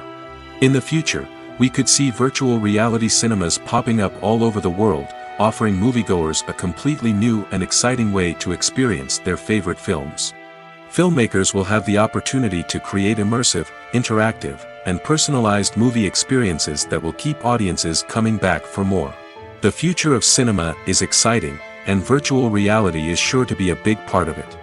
In the future, we could see virtual reality cinemas popping up all over the world, offering moviegoers a completely new and exciting way to experience their favorite films. Filmmakers will have the opportunity to create immersive, interactive, and personalized movie experiences that will keep audiences coming back for more. The future of cinema is exciting, and virtual reality is sure to be a big part of it.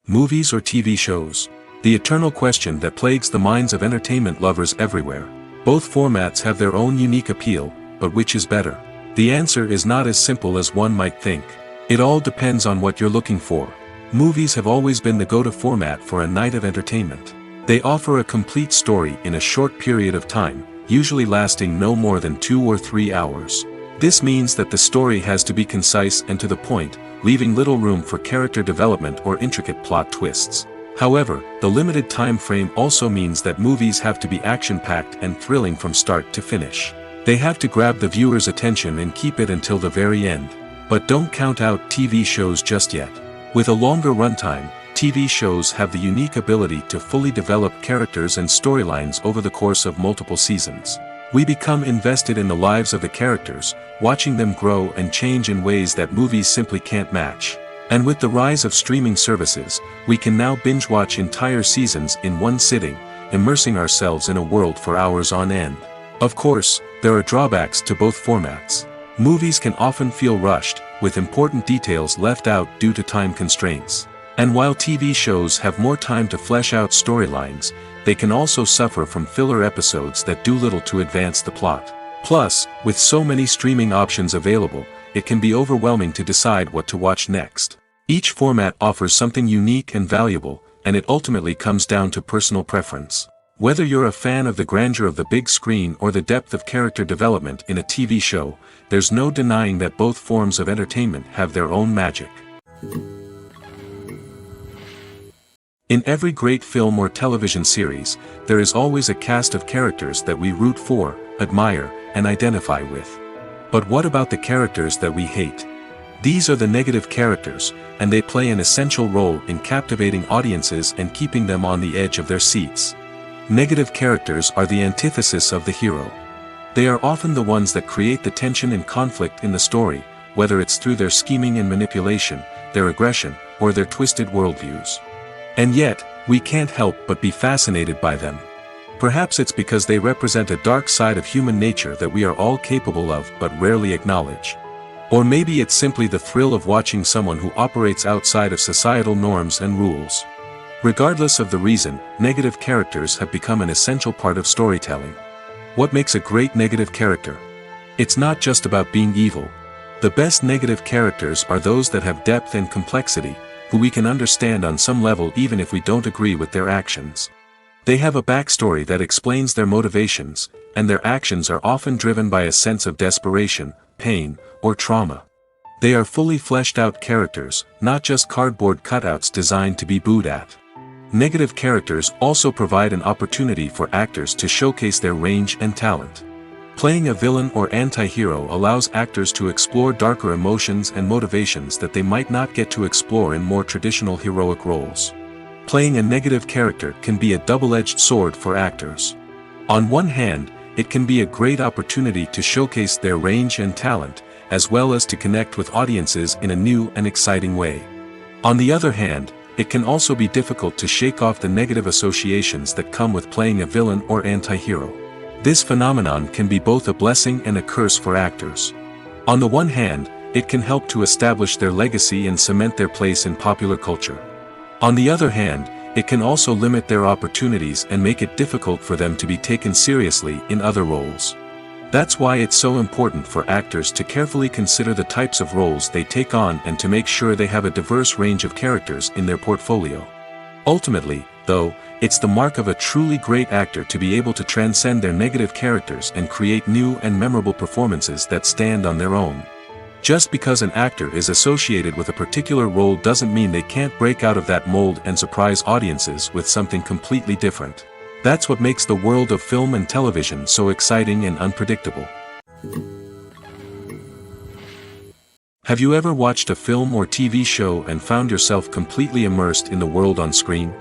Movies or TV shows? The eternal question that plagues the minds of entertainment lovers everywhere. Both formats have their own unique appeal, but which is better? The answer is not as simple as one might think. It all depends on what you're looking for. Movies have always been the go-to format for a night of entertainment. They offer a complete story in a short period of time, usually lasting no more than 2 or 3 hours. This means that the story has to be concise and to the point, leaving little room for character development or intricate plot twists. However, the limited time frame also means that movies have to be action-packed and thrilling from start to finish. They have to grab the viewer's attention and keep it until the very end. But don't count out TV shows just yet. With a longer runtime, TV shows have the unique ability to fully develop characters and storylines over the course of multiple seasons. We become invested in the lives of the characters, watching them grow and change in ways that movies simply can't match. And with the rise of streaming services, we can now binge-watch entire seasons in one sitting, immersing ourselves in a world for hours on end. Of course, there are drawbacks to both formats. Movies can often feel rushed, with important details left out due to time constraints. And while TV shows have more time to flesh out storylines, they can also suffer from filler episodes that do little to advance the plot. Plus, with so many streaming options available, it can be overwhelming to decide what to watch next. Each format offers something unique and valuable, and it ultimately comes down to personal preference. Whether you're a fan of the grandeur of the big screen or the depth of character development in a TV show, there's no denying that both forms of entertainment have their own magic. In every great film or television series, there is always a cast of characters that we root for, admire, and identify with. But what about the characters that we hate? These are the negative characters, and they play an essential role in captivating audiences and keeping them on the edge of their seats. Negative characters are the antithesis of the hero. They are often the ones that create the tension and conflict in the story, whether it's through their scheming and manipulation, their aggression, or their twisted worldviews. And yet, we can't help but be fascinated by them. Perhaps it's because they represent a dark side of human nature that we are all capable of but rarely acknowledge. Or maybe it's simply the thrill of watching someone who operates outside of societal norms and rules. Regardless of the reason, negative characters have become an essential part of storytelling. What makes a great negative character? It's not just about being evil. The best negative characters are those that have depth and complexity, who we can understand on some level even if we don't agree with their actions. They have a backstory that explains their motivations, and their actions are often driven by a sense of desperation, pain, or trauma. They are fully fleshed out characters, not just cardboard cutouts designed to be booed at. Negative characters also provide an opportunity for actors to showcase their range and talent. Playing a villain or anti-hero allows actors to explore darker emotions and motivations that they might not get to explore in more traditional heroic roles. Playing a negative character can be a double-edged sword for actors. On one hand, it can be a great opportunity to showcase their range and talent, as well as to connect with audiences in a new and exciting way. On the other hand, it can also be difficult to shake off the negative associations that come with playing a villain or anti-hero. This phenomenon can be both a blessing and a curse for actors. On the one hand, it can help to establish their legacy and cement their place in popular culture. On the other hand, it can also limit their opportunities and make it difficult for them to be taken seriously in other roles. That's why it's so important for actors to carefully consider the types of roles they take on and to make sure they have a diverse range of characters in their portfolio. Ultimately, though, it's the mark of a truly great actor to be able to transcend their negative characters and create new and memorable performances that stand on their own. Just because an actor is associated with a particular role doesn't mean they can't break out of that mold and surprise audiences with something completely different. That's what makes the world of film and television so exciting and unpredictable. Have you ever watched a film or TV show and found yourself completely immersed in the world on screen?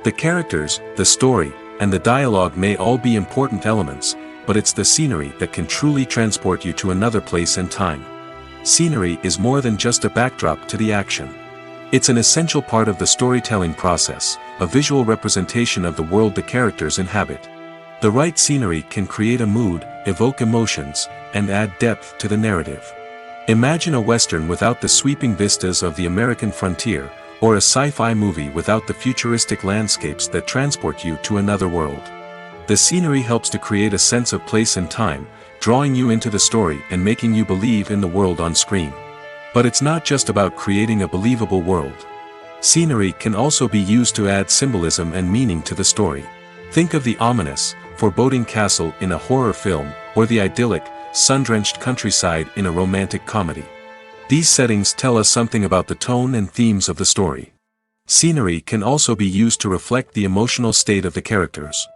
The characters, the story, and the dialogue may all be important elements, but it's the scenery that can truly transport you to another place and time. Scenery is more than just a backdrop to the action. It's an essential part of the storytelling process, a visual representation of the world the characters inhabit. The right scenery can create a mood, evoke emotions, and add depth to the narrative. Imagine a Western without the sweeping vistas of the American frontier, or a sci-fi movie without the futuristic landscapes that transport you to another world. The scenery helps to create a sense of place and time, drawing you into the story and making you believe in the world on screen. But it's not just about creating a believable world. Scenery can also be used to add symbolism and meaning to the story. Think of the ominous, foreboding castle in a horror film, or the idyllic, sun-drenched countryside in a romantic comedy. These settings tell us something about the tone and themes of the story. Scenery can also be used to reflect the emotional state of the characters.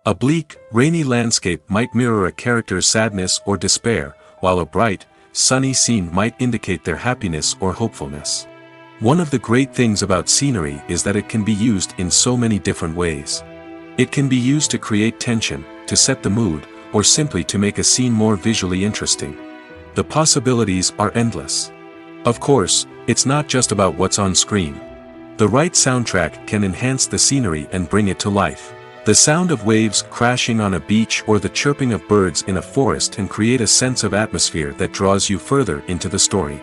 A bleak, rainy landscape might mirror a character's sadness or despair, while a bright, sunny scene might indicate their happiness or hopefulness. One of the great things about scenery is that it can be used in so many different ways. It can be used to create tension, to set the mood, or simply to make a scene more visually interesting. The possibilities are endless. Of course, it's not just about what's on screen. The right soundtrack can enhance the scenery and bring it to life. The sound of waves crashing on a beach or the chirping of birds in a forest can create a sense of atmosphere that draws you further into the story.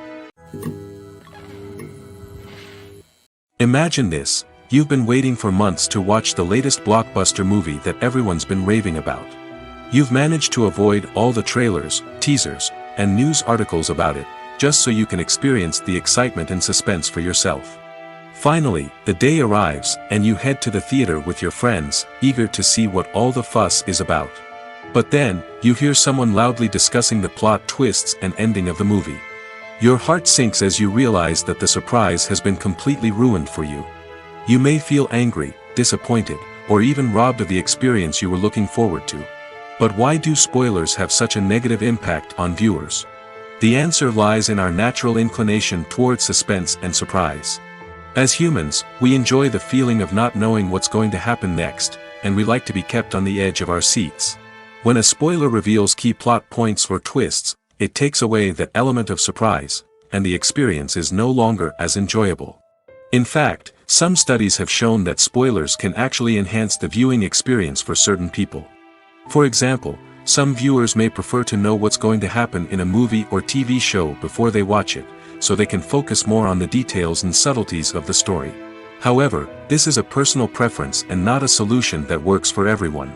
Imagine this: you've been waiting for months to watch the latest blockbuster movie that everyone's been raving about. You've managed to avoid all the trailers, teasers, and news articles about it, just so you can experience the excitement and suspense for yourself. Finally, the day arrives, and you head to the theater with your friends, eager to see what all the fuss is about. But then, you hear someone loudly discussing the plot twists and ending of the movie. Your heart sinks as you realize that the surprise has been completely ruined for you. You may feel angry, disappointed, or even robbed of the experience you were looking forward to. But why do spoilers have such a negative impact on viewers? The answer lies in our natural inclination towards suspense and surprise. As humans, we enjoy the feeling of not knowing what's going to happen next, and we like to be kept on the edge of our seats. When a spoiler reveals key plot points or twists, it takes away that element of surprise, and the experience is no longer as enjoyable. In fact, some studies have shown that spoilers can actually enhance the viewing experience for certain people. For example, some viewers may prefer to know what's going to happen in a movie or TV show before they watch it, so they can focus more on the details and subtleties of the story. However, this is a personal preference and not a solution that works for everyone.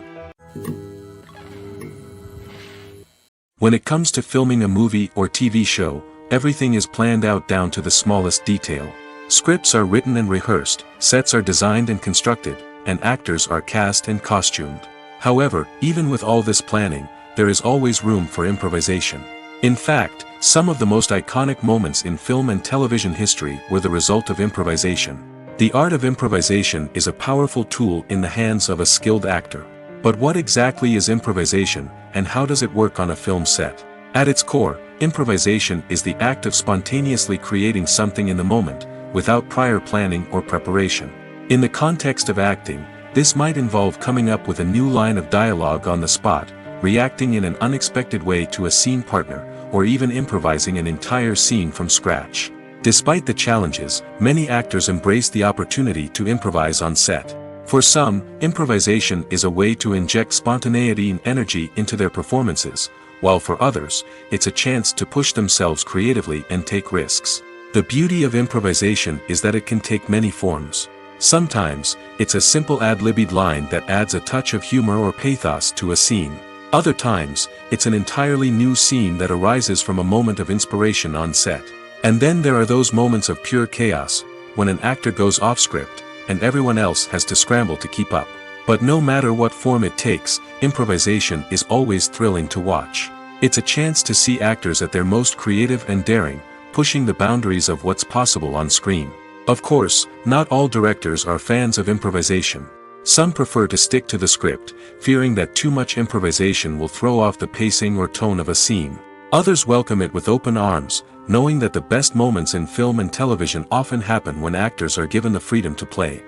When it comes to filming a movie or TV show, everything is planned out down to the smallest detail. Scripts are written and rehearsed, sets are designed and constructed, and actors are cast and costumed. However, even with all this planning, there is always room for improvisation. In fact, some of the most iconic moments in film and television history were the result of improvisation. The art of improvisation is a powerful tool in the hands of a skilled actor. But what exactly is improvisation, and how does it work on a film set? At its core, improvisation is the act of spontaneously creating something in the moment, without prior planning or preparation. In the context of acting, this might involve coming up with a new line of dialogue on the spot, reacting in an unexpected way to a scene partner, or even improvising an entire scene from scratch. Despite the challenges, many actors embrace the opportunity to improvise on set. For some, improvisation is a way to inject spontaneity and energy into their performances, while for others, it's a chance to push themselves creatively and take risks. The beauty of improvisation is that it can take many forms. Sometimes, it's a simple ad-libbed line that adds a touch of humor or pathos to a scene. Other times, it's an entirely new scene that arises from a moment of inspiration on set. And then there are those moments of pure chaos, when an actor goes off script, and everyone else has to scramble to keep up. But no matter what form it takes, improvisation is always thrilling to watch. It's a chance to see actors at their most creative and daring, pushing the boundaries of what's possible on screen. Of course, not all directors are fans of improvisation. Some prefer to stick to the script, fearing that too much improvisation will throw off the pacing or tone of a scene. Others welcome it with open arms, knowing that the best moments in film and television often happen when actors are given the freedom to play.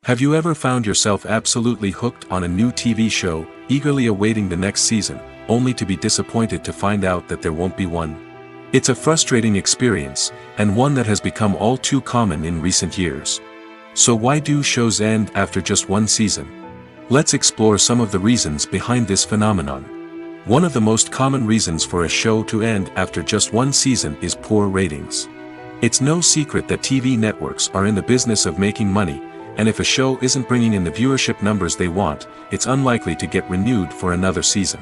Have you ever found yourself absolutely hooked on a new TV show, eagerly awaiting the next season, only to be disappointed to find out that there won't be one? It's a frustrating experience, and one that has become all too common in recent years. So why do shows end after just one season? Let's explore some of the reasons behind this phenomenon. One of the most common reasons for a show to end after just one season is poor ratings. It's no secret that TV networks are in the business of making money, and if a show isn't bringing in the viewership numbers they want, it's unlikely to get renewed for another season.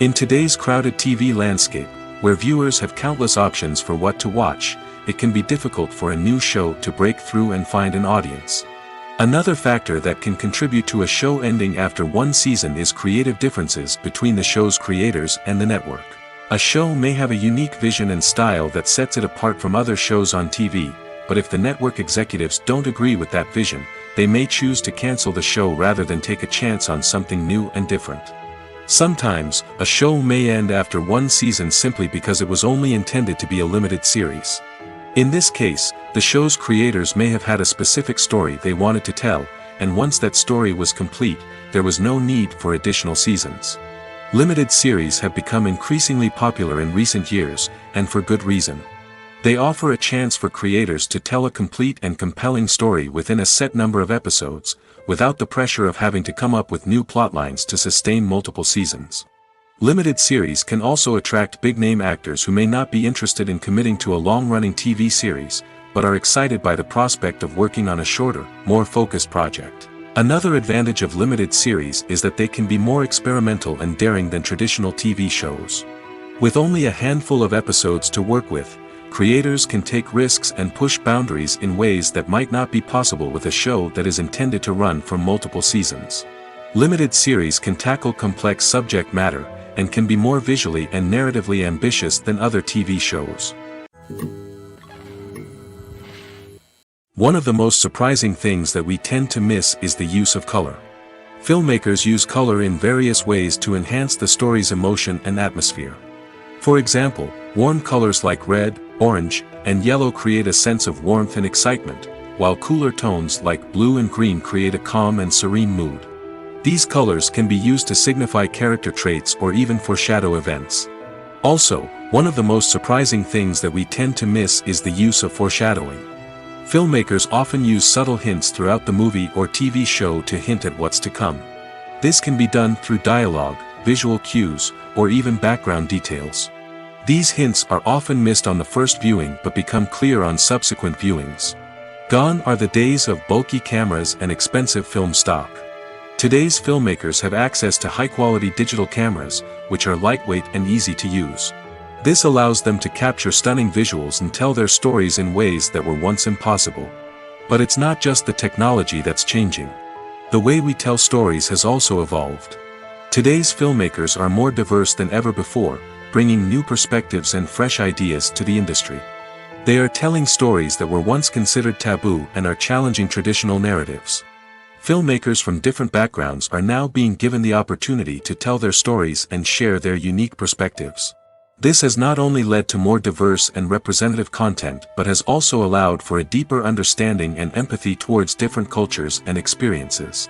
In today's crowded TV landscape, where viewers have countless options for what to watch, it can be difficult for a new show to break through and find an audience. Another factor that can contribute to a show ending after one season is creative differences between the show's creators and the network. A show may have a unique vision and style that sets it apart from other shows on TV, but if the network executives don't agree with that vision, they may choose to cancel the show rather than take a chance on something new and different. Sometimes, a show may end after one season simply because it was only intended to be a limited series. In this case, the show's creators may have had a specific story they wanted to tell, and once that story was complete, there was no need for additional seasons. Limited series have become increasingly popular in recent years, and for good reason. They offer a chance for creators to tell a complete and compelling story within a set number of episodes, without the pressure of having to come up with new plotlines to sustain multiple seasons. Limited series can also attract big-name actors who may not be interested in committing to a long-running TV series, but are excited by the prospect of working on a shorter, more focused project. Another advantage of limited series is that they can be more experimental and daring than traditional TV shows. With only a handful of episodes to work with, creators can take risks and push boundaries in ways that might not be possible with a show that is intended to run for multiple seasons. Limited series can tackle complex subject matter, and can be more visually and narratively ambitious than other TV shows. One of the most surprising things that we tend to miss is the use of color. Filmmakers use color in various ways to enhance the story's emotion and atmosphere. For example, warm colors like red, orange, and yellow create a sense of warmth and excitement, while cooler tones like blue and green create a calm and serene mood. These colors can be used to signify character traits or even foreshadow events. Also, one of the most surprising things that we tend to miss is the use of foreshadowing. Filmmakers often use subtle hints throughout the movie or TV show to hint at what's to come. This can be done through dialogue, visual cues, or even background details. These hints are often missed on the first viewing but become clear on subsequent viewings. Gone are the days of bulky cameras and expensive film stock. Today's filmmakers have access to high-quality digital cameras, which are lightweight and easy to use. This allows them to capture stunning visuals and tell their stories in ways that were once impossible. But it's not just the technology that's changing. The way we tell stories has also evolved. Today's filmmakers are more diverse than ever before, bringing new perspectives and fresh ideas to the industry. They are telling stories that were once considered taboo and are challenging traditional narratives. Filmmakers from different backgrounds are now being given the opportunity to tell their stories and share their unique perspectives. This has not only led to more diverse and representative content but has also allowed for a deeper understanding and empathy towards different cultures and experiences.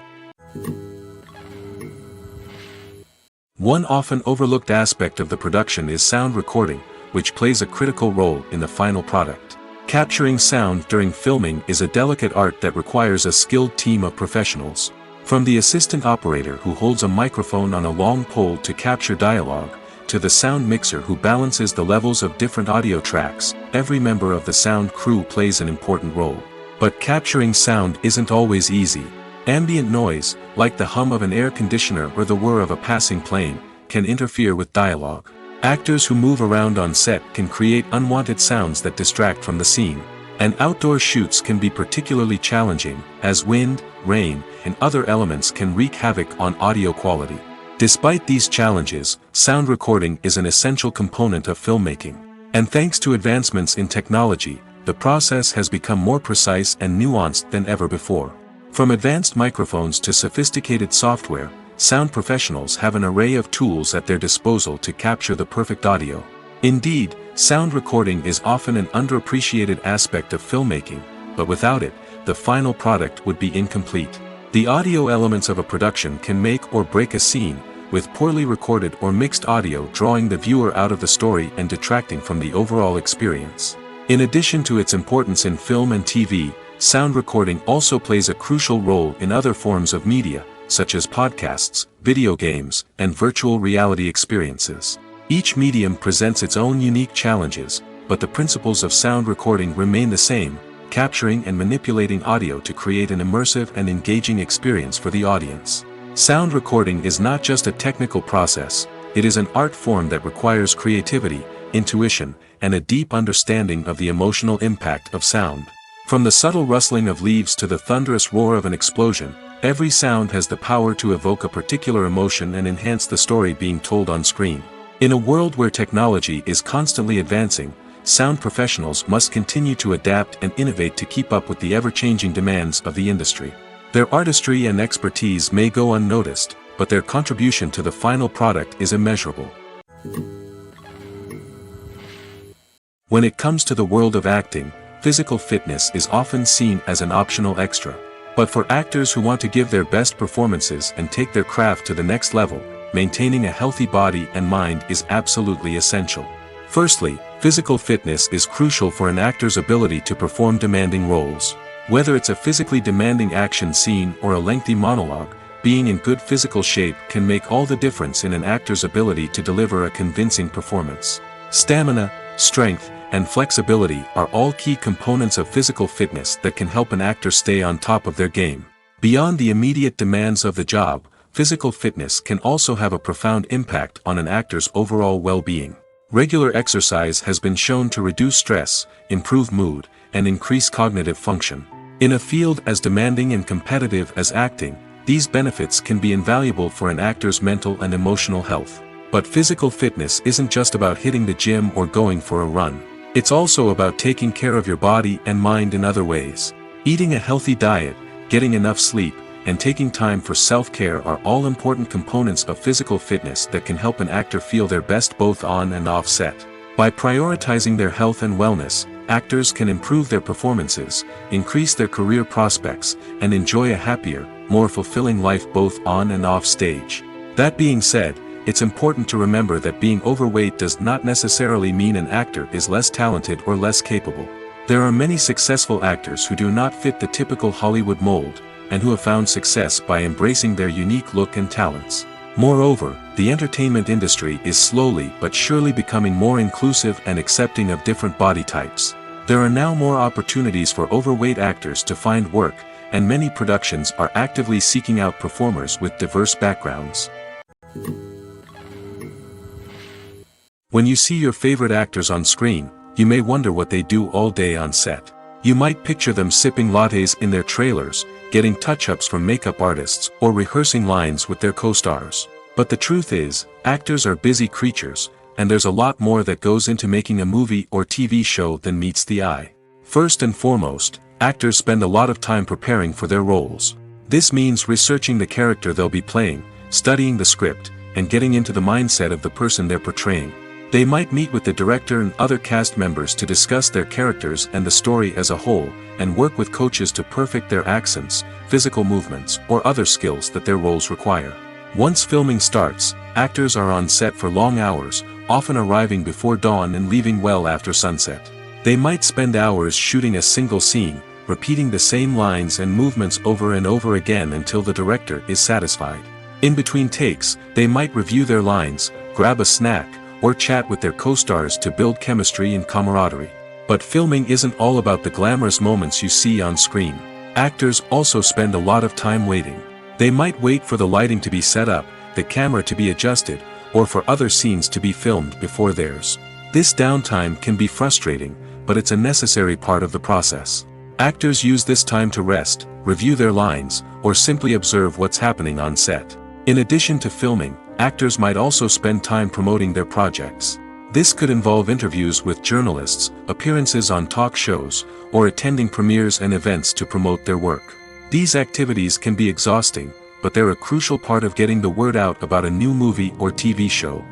One often overlooked aspect of the production is sound recording, which plays a critical role in the final product. Capturing sound during filming is a delicate art that requires a skilled team of professionals. From the assistant operator who holds a microphone on a long pole to capture dialogue, to the sound mixer who balances the levels of different audio tracks, every member of the sound crew plays an important role. But capturing sound isn't always easy. Ambient noise, like the hum of an air conditioner or the whir of a passing plane, can interfere with dialogue. Actors who move around on set can create unwanted sounds that distract from the scene. And outdoor shoots can be particularly challenging, as wind, rain, and other elements can wreak havoc on audio quality. Despite these challenges, sound recording is an essential component of filmmaking. And thanks to advancements in technology, the process has become more precise and nuanced than ever before. From advanced microphones to sophisticated software, sound professionals have an array of tools at their disposal to capture the perfect audio. Indeed, sound recording is often an underappreciated aspect of filmmaking, but without it, the final product would be incomplete. The audio elements of a production can make or break a scene, with poorly recorded or mixed audio drawing the viewer out of the story and detracting from the overall experience. In addition to its importance in film and TV, sound recording also plays a crucial role in other forms of media, such as podcasts, video games, and virtual reality experiences. Each medium presents its own unique challenges, but the principles of sound recording remain the same, capturing and manipulating audio to create an immersive and engaging experience for the audience. Sound recording is not just a technical process, it is an art form that requires creativity, intuition, and a deep understanding of the emotional impact of sound. From the subtle rustling of leaves to the thunderous roar of an explosion, every sound has the power to evoke a particular emotion and enhance the story being told on screen. In a world where technology is constantly advancing, sound professionals must continue to adapt and innovate to keep up with the ever-changing demands of the industry. Their artistry and expertise may go unnoticed, but their contribution to the final product is immeasurable. When it comes to the world of acting, physical fitness is often seen as an optional extra. But for actors who want to give their best performances and take their craft to the next level, maintaining a healthy body and mind is absolutely essential. Firstly, Physical fitness is crucial for an actor's ability to perform demanding roles. Whether it's a physically demanding action scene or a lengthy monologue, being in good physical shape can make all the difference in an actor's ability to deliver a convincing performance. Stamina, strength, and flexibility are all key components of physical fitness that can help an actor stay on top of their game. Beyond the immediate demands of the job, physical fitness can also have a profound impact on an actor's overall well-being. Regular exercise has been shown to reduce stress, improve mood, and increase cognitive function. In a field as demanding and competitive as acting, these benefits can be invaluable for an actor's mental and emotional health. But physical fitness isn't just about hitting the gym or going for a run. It's also about taking care of your body and mind in other ways. Eating a healthy diet, getting enough sleep, and taking time for self-care are all important components of physical fitness that can help an actor feel their best both on and off set. By prioritizing their health and wellness, actors can improve their performances, increase their career prospects, and enjoy a happier, more fulfilling life both on and off stage. That being said, it's important to remember that being overweight does not necessarily mean an actor is less talented or less capable. There are many successful actors who do not fit the typical Hollywood mold, and who have found success by embracing their unique look and talents. Moreover, the entertainment industry is slowly but surely becoming more inclusive and accepting of different body types. There are now more opportunities for overweight actors to find work, and many productions are actively seeking out performers with diverse backgrounds. When you see your favorite actors on screen, you may wonder what they do all day on set. You might picture them sipping lattes in their trailers, getting touch-ups from makeup artists, or rehearsing lines with their co-stars. But the truth is, actors are busy creatures, and there's a lot more that goes into making a movie or TV show than meets the eye. First and foremost, actors spend a lot of time preparing for their roles. This means researching the character they'll be playing, studying the script, and getting into the mindset of the person they're portraying. They might meet with the director and other cast members to discuss their characters and the story as a whole, and work with coaches to perfect their accents, physical movements, or other skills that their roles require. Once filming starts, actors are on set for long hours, often arriving before dawn and leaving well after sunset. They might spend hours shooting a single scene, repeating the same lines and movements over and over again until the director is satisfied. In between takes, they might review their lines, grab a snack, or chat with their co-stars to build chemistry and camaraderie. But filming isn't all about the glamorous moments you see on screen. Actors also spend a lot of time waiting. They might wait for the lighting to be set up, the camera to be adjusted, or for other scenes to be filmed before theirs. This downtime can be frustrating, but it's a necessary part of the process. Actors use this time to rest, review their lines, or simply observe what's happening on set. In addition to filming, actors might also spend time promoting their projects. This could involve interviews with journalists, appearances on talk shows, or attending premieres and events to promote their work. These activities can be exhausting, but they're a crucial part of getting the word out about a new movie or TV show.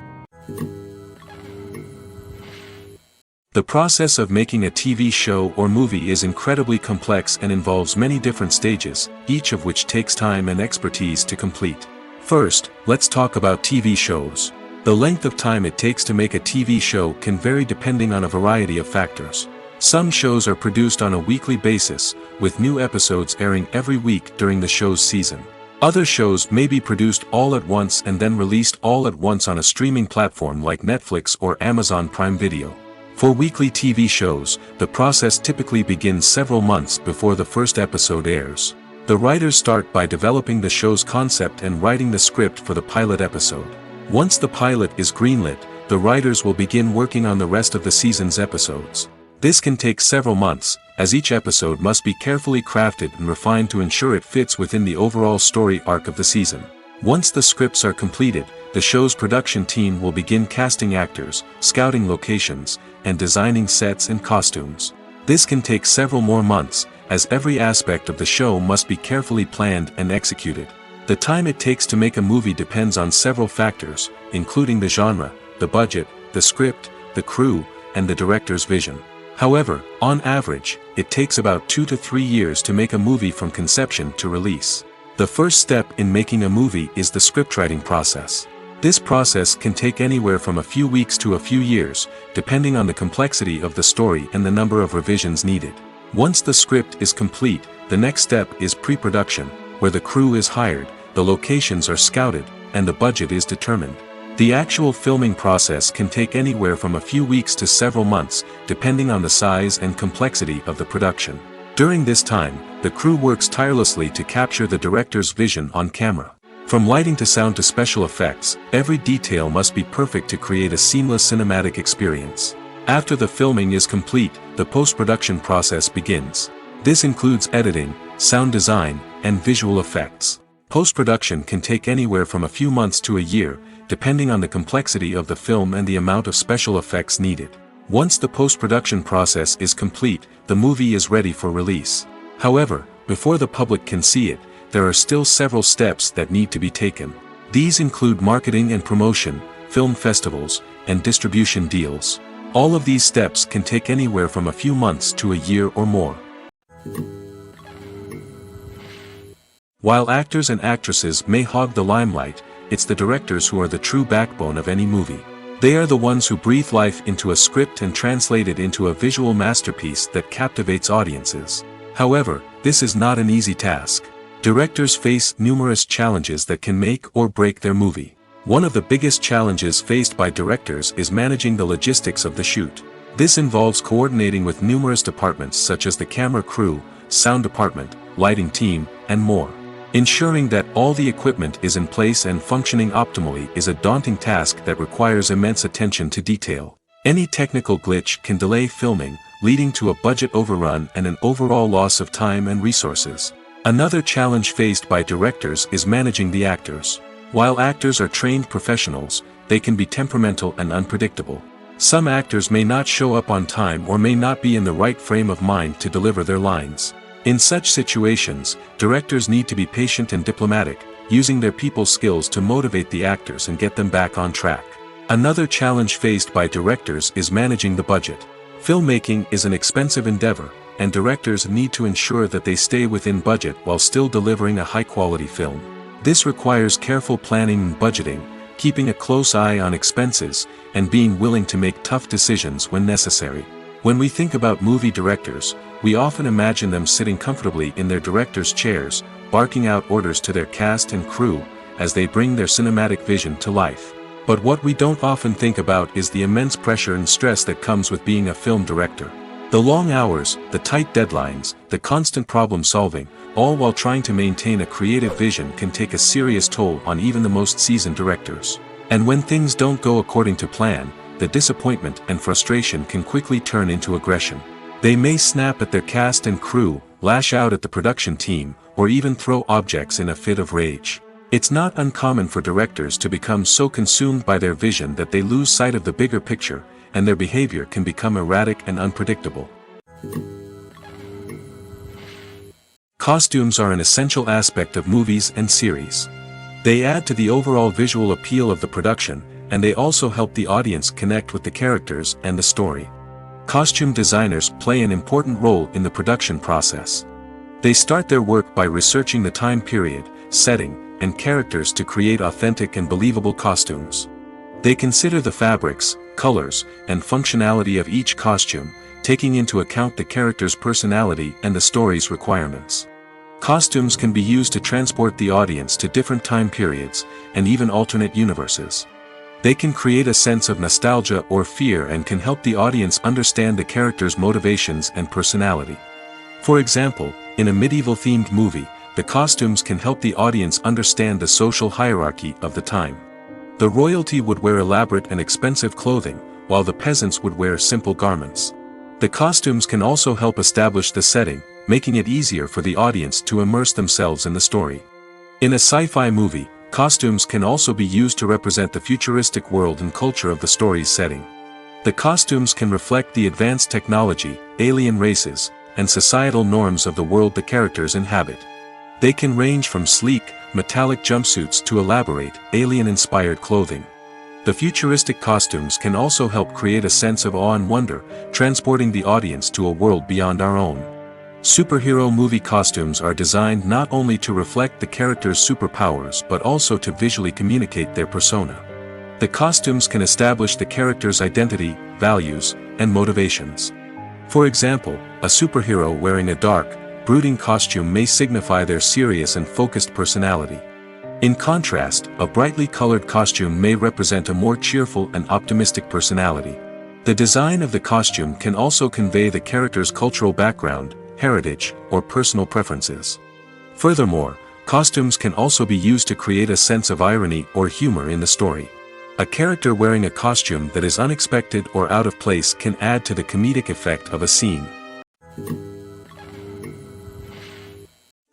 The process of making a TV show or movie is incredibly complex and involves many different stages, each of which takes time and expertise to complete. First, let's talk about TV shows. The length of time it takes to make a TV show can vary depending on a variety of factors. Some shows are produced on a weekly basis, with new episodes airing every week during the show's season. Other shows may be produced all at once and then released all at once on a streaming platform like Netflix or Amazon Prime Video. For weekly TV shows, the process typically begins several months before the first episode airs. The writers start by developing the show's concept and writing the script for the pilot episode. Once the pilot is greenlit, the writers will begin working on the rest of the season's episodes. This can take several months, as each episode must be carefully crafted and refined to ensure it fits within the overall story arc of the season. Once the scripts are completed, the show's production team will begin casting actors, scouting locations, and designing sets and costumes. This can take several more months, as every aspect of the show must be carefully planned and executed. The time it takes to make a movie depends on several factors, including the genre, the budget, the script, the crew, and the director's vision. However, on average, it takes about 2 to 3 years to make a movie from conception to release. The first step in making a movie is the scriptwriting process. This process can take anywhere from a few weeks to a few years, depending on the complexity of the story and the number of revisions needed. Once the script is complete, the next step is pre-production, where the crew is hired, the locations are scouted, and the budget is determined. The actual filming process can take anywhere from a few weeks to several months, depending on the size and complexity of the production. During this time, the crew works tirelessly to capture the director's vision on camera. From lighting to sound to special effects, every detail must be perfect to create a seamless cinematic experience. After the filming is complete, the post-production process begins. This includes editing, sound design, and visual effects. Post-production can take anywhere from a few months to a year, depending on the complexity of the film and the amount of special effects needed. Once the post-production process is complete, the movie is ready for release. However, before the public can see it, there are still several steps that need to be taken. These include marketing and promotion, film festivals, and distribution deals. All of these steps can take anywhere from a few months to a year or more. While actors and actresses may hog the limelight, it's the directors who are the true backbone of any movie. They are the ones who breathe life into a script and translate it into a visual masterpiece that captivates audiences. However, this is not an easy task. Directors face numerous challenges that can make or break their movie. One of the biggest challenges faced by directors is managing the logistics of the shoot. This involves coordinating with numerous departments such as the camera crew, sound department, lighting team, and more. Ensuring that all the equipment is in place and functioning optimally is a daunting task that requires immense attention to detail. Any technical glitch can delay filming, leading to a budget overrun and an overall loss of time and resources. Another challenge faced by directors is managing the actors. While actors are trained professionals, they can be temperamental and unpredictable. Some actors may not show up on time or may not be in the right frame of mind to deliver their lines. In such situations, directors need to be patient and diplomatic, using their people skills to motivate the actors and get them back on track. Another challenge faced by directors is managing the budget. Filmmaking is an expensive endeavor, and directors need to ensure that they stay within budget while still delivering a high-quality film. This requires careful planning and budgeting, keeping a close eye on expenses, and being willing to make tough decisions when necessary. When we think about movie directors, we often imagine them sitting comfortably in their director's chairs, barking out orders to their cast and crew, as they bring their cinematic vision to life. But what we don't often think about is the immense pressure and stress that comes with being a film director. The long hours, the tight deadlines, the constant problem solving, all while trying to maintain a creative vision can take a serious toll on even the most seasoned directors. And when things don't go according to plan, the disappointment and frustration can quickly turn into aggression. They may snap at their cast and crew, lash out at the production team, or even throw objects in a fit of rage. It's not uncommon for directors to become so consumed by their vision that they lose sight of the bigger picture, and their behavior can become erratic and unpredictable. Costumes are an essential aspect of movies and series. They add to the overall visual appeal of the production, and they also help the audience connect with the characters and the story. Costume designers play an important role in the production process. They start their work by researching the time period, setting, and characters to create authentic and believable costumes. They consider the fabrics, colors, and functionality of each costume, taking into account the character's personality and the story's requirements. Costumes can be used to transport the audience to different time periods, and even alternate universes. They can create a sense of nostalgia or fear and can help the audience understand the character's motivations and personality. For example, in a medieval-themed movie, the costumes can help the audience understand the social hierarchy of the time. The royalty would wear elaborate and expensive clothing, while the peasants would wear simple garments. The costumes can also help establish the setting, making it easier for the audience to immerse themselves in the story. In a sci-fi movie, costumes can also be used to represent the futuristic world and culture of the story's setting. The costumes can reflect the advanced technology, alien races, and societal norms of the world the characters inhabit. They can range from sleek, metallic jumpsuits to elaborate, alien-inspired clothing. The futuristic costumes can also help create a sense of awe and wonder, transporting the audience to a world beyond our own. Superhero movie costumes are designed not only to reflect the character's superpowers but also to visually communicate their persona. The costumes can establish the character's identity, values, and motivations. For example, a superhero wearing a dark, brooding costume may signify their serious and focused personality. In contrast, a brightly colored costume may represent a more cheerful and optimistic personality. The design of the costume can also convey the character's cultural background, heritage, or personal preferences. Furthermore, costumes can also be used to create a sense of irony or humor in the story. A character wearing a costume that is unexpected or out of place can add to the comedic effect of a scene.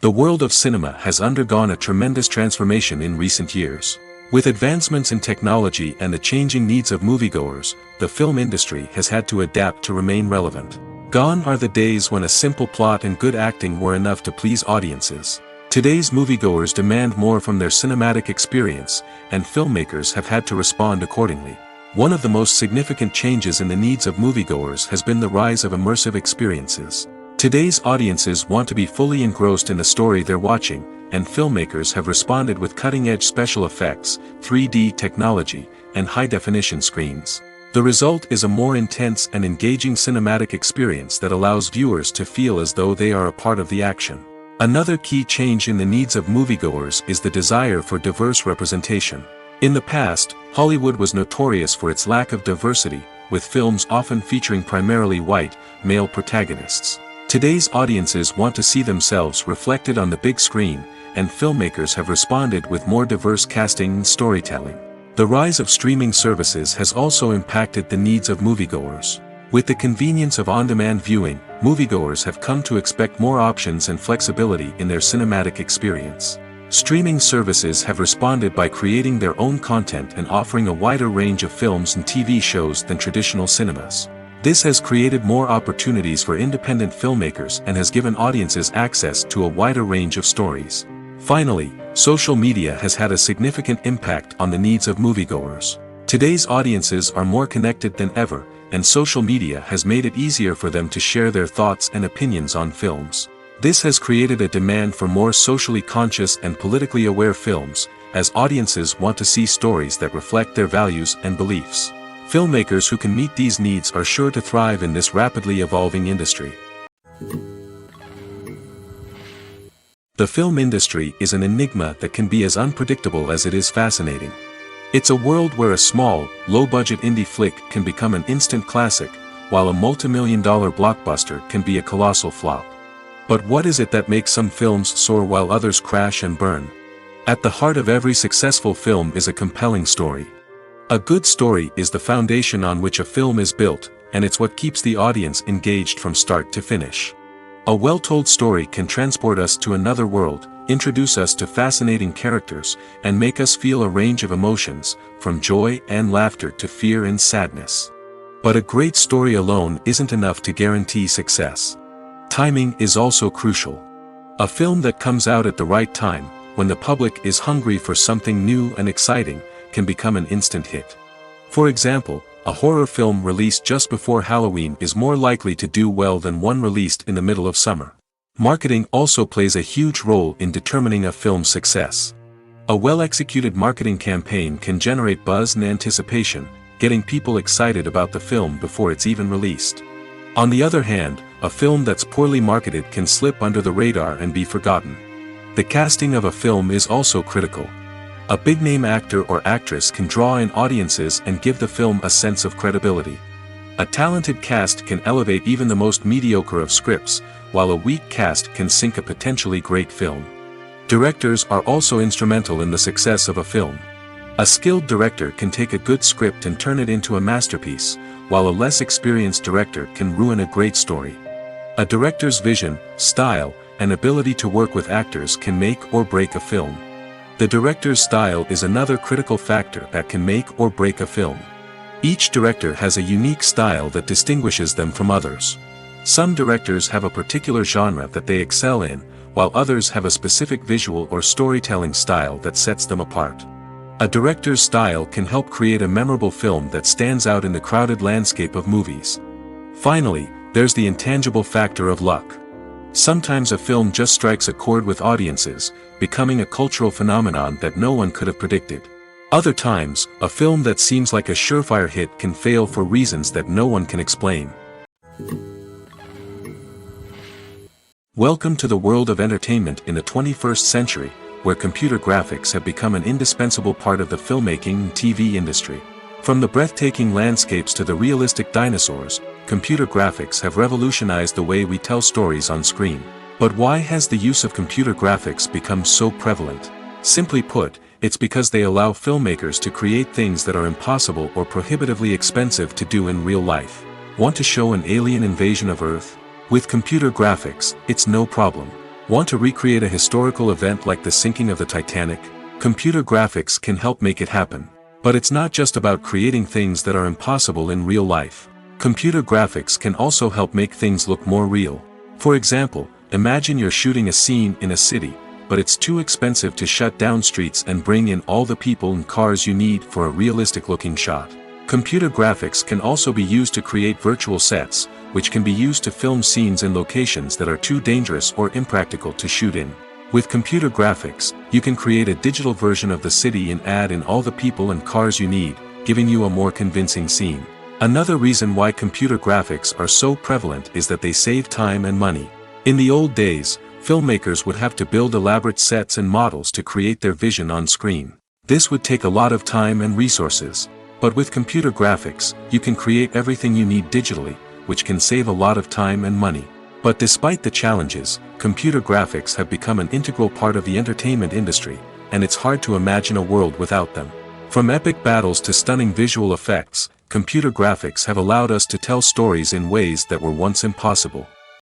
The world of cinema has undergone a tremendous transformation in recent years. With advancements in technology and the changing needs of moviegoers, the film industry has had to adapt to remain relevant. Gone are the days when a simple plot and good acting were enough to please audiences. Today's moviegoers demand more from their cinematic experience, and filmmakers have had to respond accordingly. One of the most significant changes in the needs of moviegoers has been the rise of immersive experiences. Today's audiences want to be fully engrossed in the story they're watching, and filmmakers have responded with cutting-edge special effects, 3D technology, and high-definition screens. The result is a more intense and engaging cinematic experience that allows viewers to feel as though they are a part of the action. Another key change in the needs of moviegoers is the desire for diverse representation. In the past, Hollywood was notorious for its lack of diversity, with films often featuring primarily white, male protagonists. Today's audiences want to see themselves reflected on the big screen, and filmmakers have responded with more diverse casting and storytelling. The rise of streaming services has also impacted the needs of moviegoers. With the convenience of on-demand viewing, moviegoers have come to expect more options and flexibility in their cinematic experience. Streaming services have responded by creating their own content and offering a wider range of films and TV shows than traditional cinemas. This has created more opportunities for independent filmmakers and has given audiences access to a wider range of stories. Finally, social media has had a significant impact on the needs of moviegoers. Today's audiences are more connected than ever, and social media has made it easier for them to share their thoughts and opinions on films. This has created a demand for more socially conscious and politically aware films, as audiences want to see stories that reflect their values and beliefs. Filmmakers who can meet these needs are sure to thrive in this rapidly evolving industry. The film industry is an enigma that can be as unpredictable as it is fascinating. It's a world where a small, low-budget indie flick can become an instant classic, while a multi-million-dollar blockbuster can be a colossal flop. But what is it that makes some films soar while others crash and burn? At the heart of every successful film is a compelling story. A good story is the foundation on which a film is built, and it's what keeps the audience engaged from start to finish. A well-told story can transport us to another world, introduce us to fascinating characters, and make us feel a range of emotions, from joy and laughter to fear and sadness. But a great story alone isn't enough to guarantee success. Timing is also crucial. A film that comes out at the right time, when the public is hungry for something new and exciting, can become an instant hit. For example, a horror film released just before Halloween is more likely to do well than one released in the middle of summer. Marketing also plays a huge role in determining a film's success. A well-executed marketing campaign can generate buzz and anticipation, getting people excited about the film before it's even released. On the other hand, a film that's poorly marketed can slip under the radar and be forgotten. The casting of a film is also critical. A big-name actor or actress can draw in audiences and give the film a sense of credibility. A talented cast can elevate even the most mediocre of scripts, while a weak cast can sink a potentially great film. Directors are also instrumental in the success of a film. A skilled director can take a good script and turn it into a masterpiece, while a less experienced director can ruin a great story. A director's vision, style, and ability to work with actors can make or break a film. The director's style is another critical factor that can make or break a film. Each director has a unique style that distinguishes them from others. Some directors have a particular genre that they excel in, while others have a specific visual or storytelling style that sets them apart. A director's style can help create a memorable film that stands out in the crowded landscape of movies. Finally, there's the intangible factor of luck. Sometimes a film just strikes a chord with audiences, becoming a cultural phenomenon that no one could have predicted. Other times, a film that seems like a surefire hit can fail for reasons that no one can explain. Welcome to the world of entertainment in the 21st century, where computer graphics have become an indispensable part of the filmmaking and TV industry. From the breathtaking landscapes to the realistic dinosaurs, computer graphics have revolutionized the way we tell stories on screen. But why has the use of computer graphics become so prevalent? Simply put, it's because they allow filmmakers to create things that are impossible or prohibitively expensive to do in real life. Want to show an alien invasion of Earth? With computer graphics, it's no problem. Want to recreate a historical event like the sinking of the Titanic? Computer graphics can help make it happen. But it's not just about creating things that are impossible in real life. Computer graphics can also help make things look more real. For example, imagine you're shooting a scene in a city, but it's too expensive to shut down streets and bring in all the people and cars you need for a realistic-looking shot. Computer graphics can also be used to create virtual sets, which can be used to film scenes in locations that are too dangerous or impractical to shoot in. With computer graphics, you can create a digital version of the city and add in all the people and cars you need, giving you a more convincing scene. Another reason why computer graphics are so prevalent is that they save time and money. In the old days, filmmakers would have to build elaborate sets and models to create their vision on screen. This would take a lot of time and resources. But with computer graphics, you can create everything you need digitally, which can save a lot of time and money. But despite the challenges, computer graphics have become an integral part of the entertainment industry, and it's hard to imagine a world without them. From epic battles to stunning visual effects, computer graphics have allowed us to tell stories in ways that were once impossible.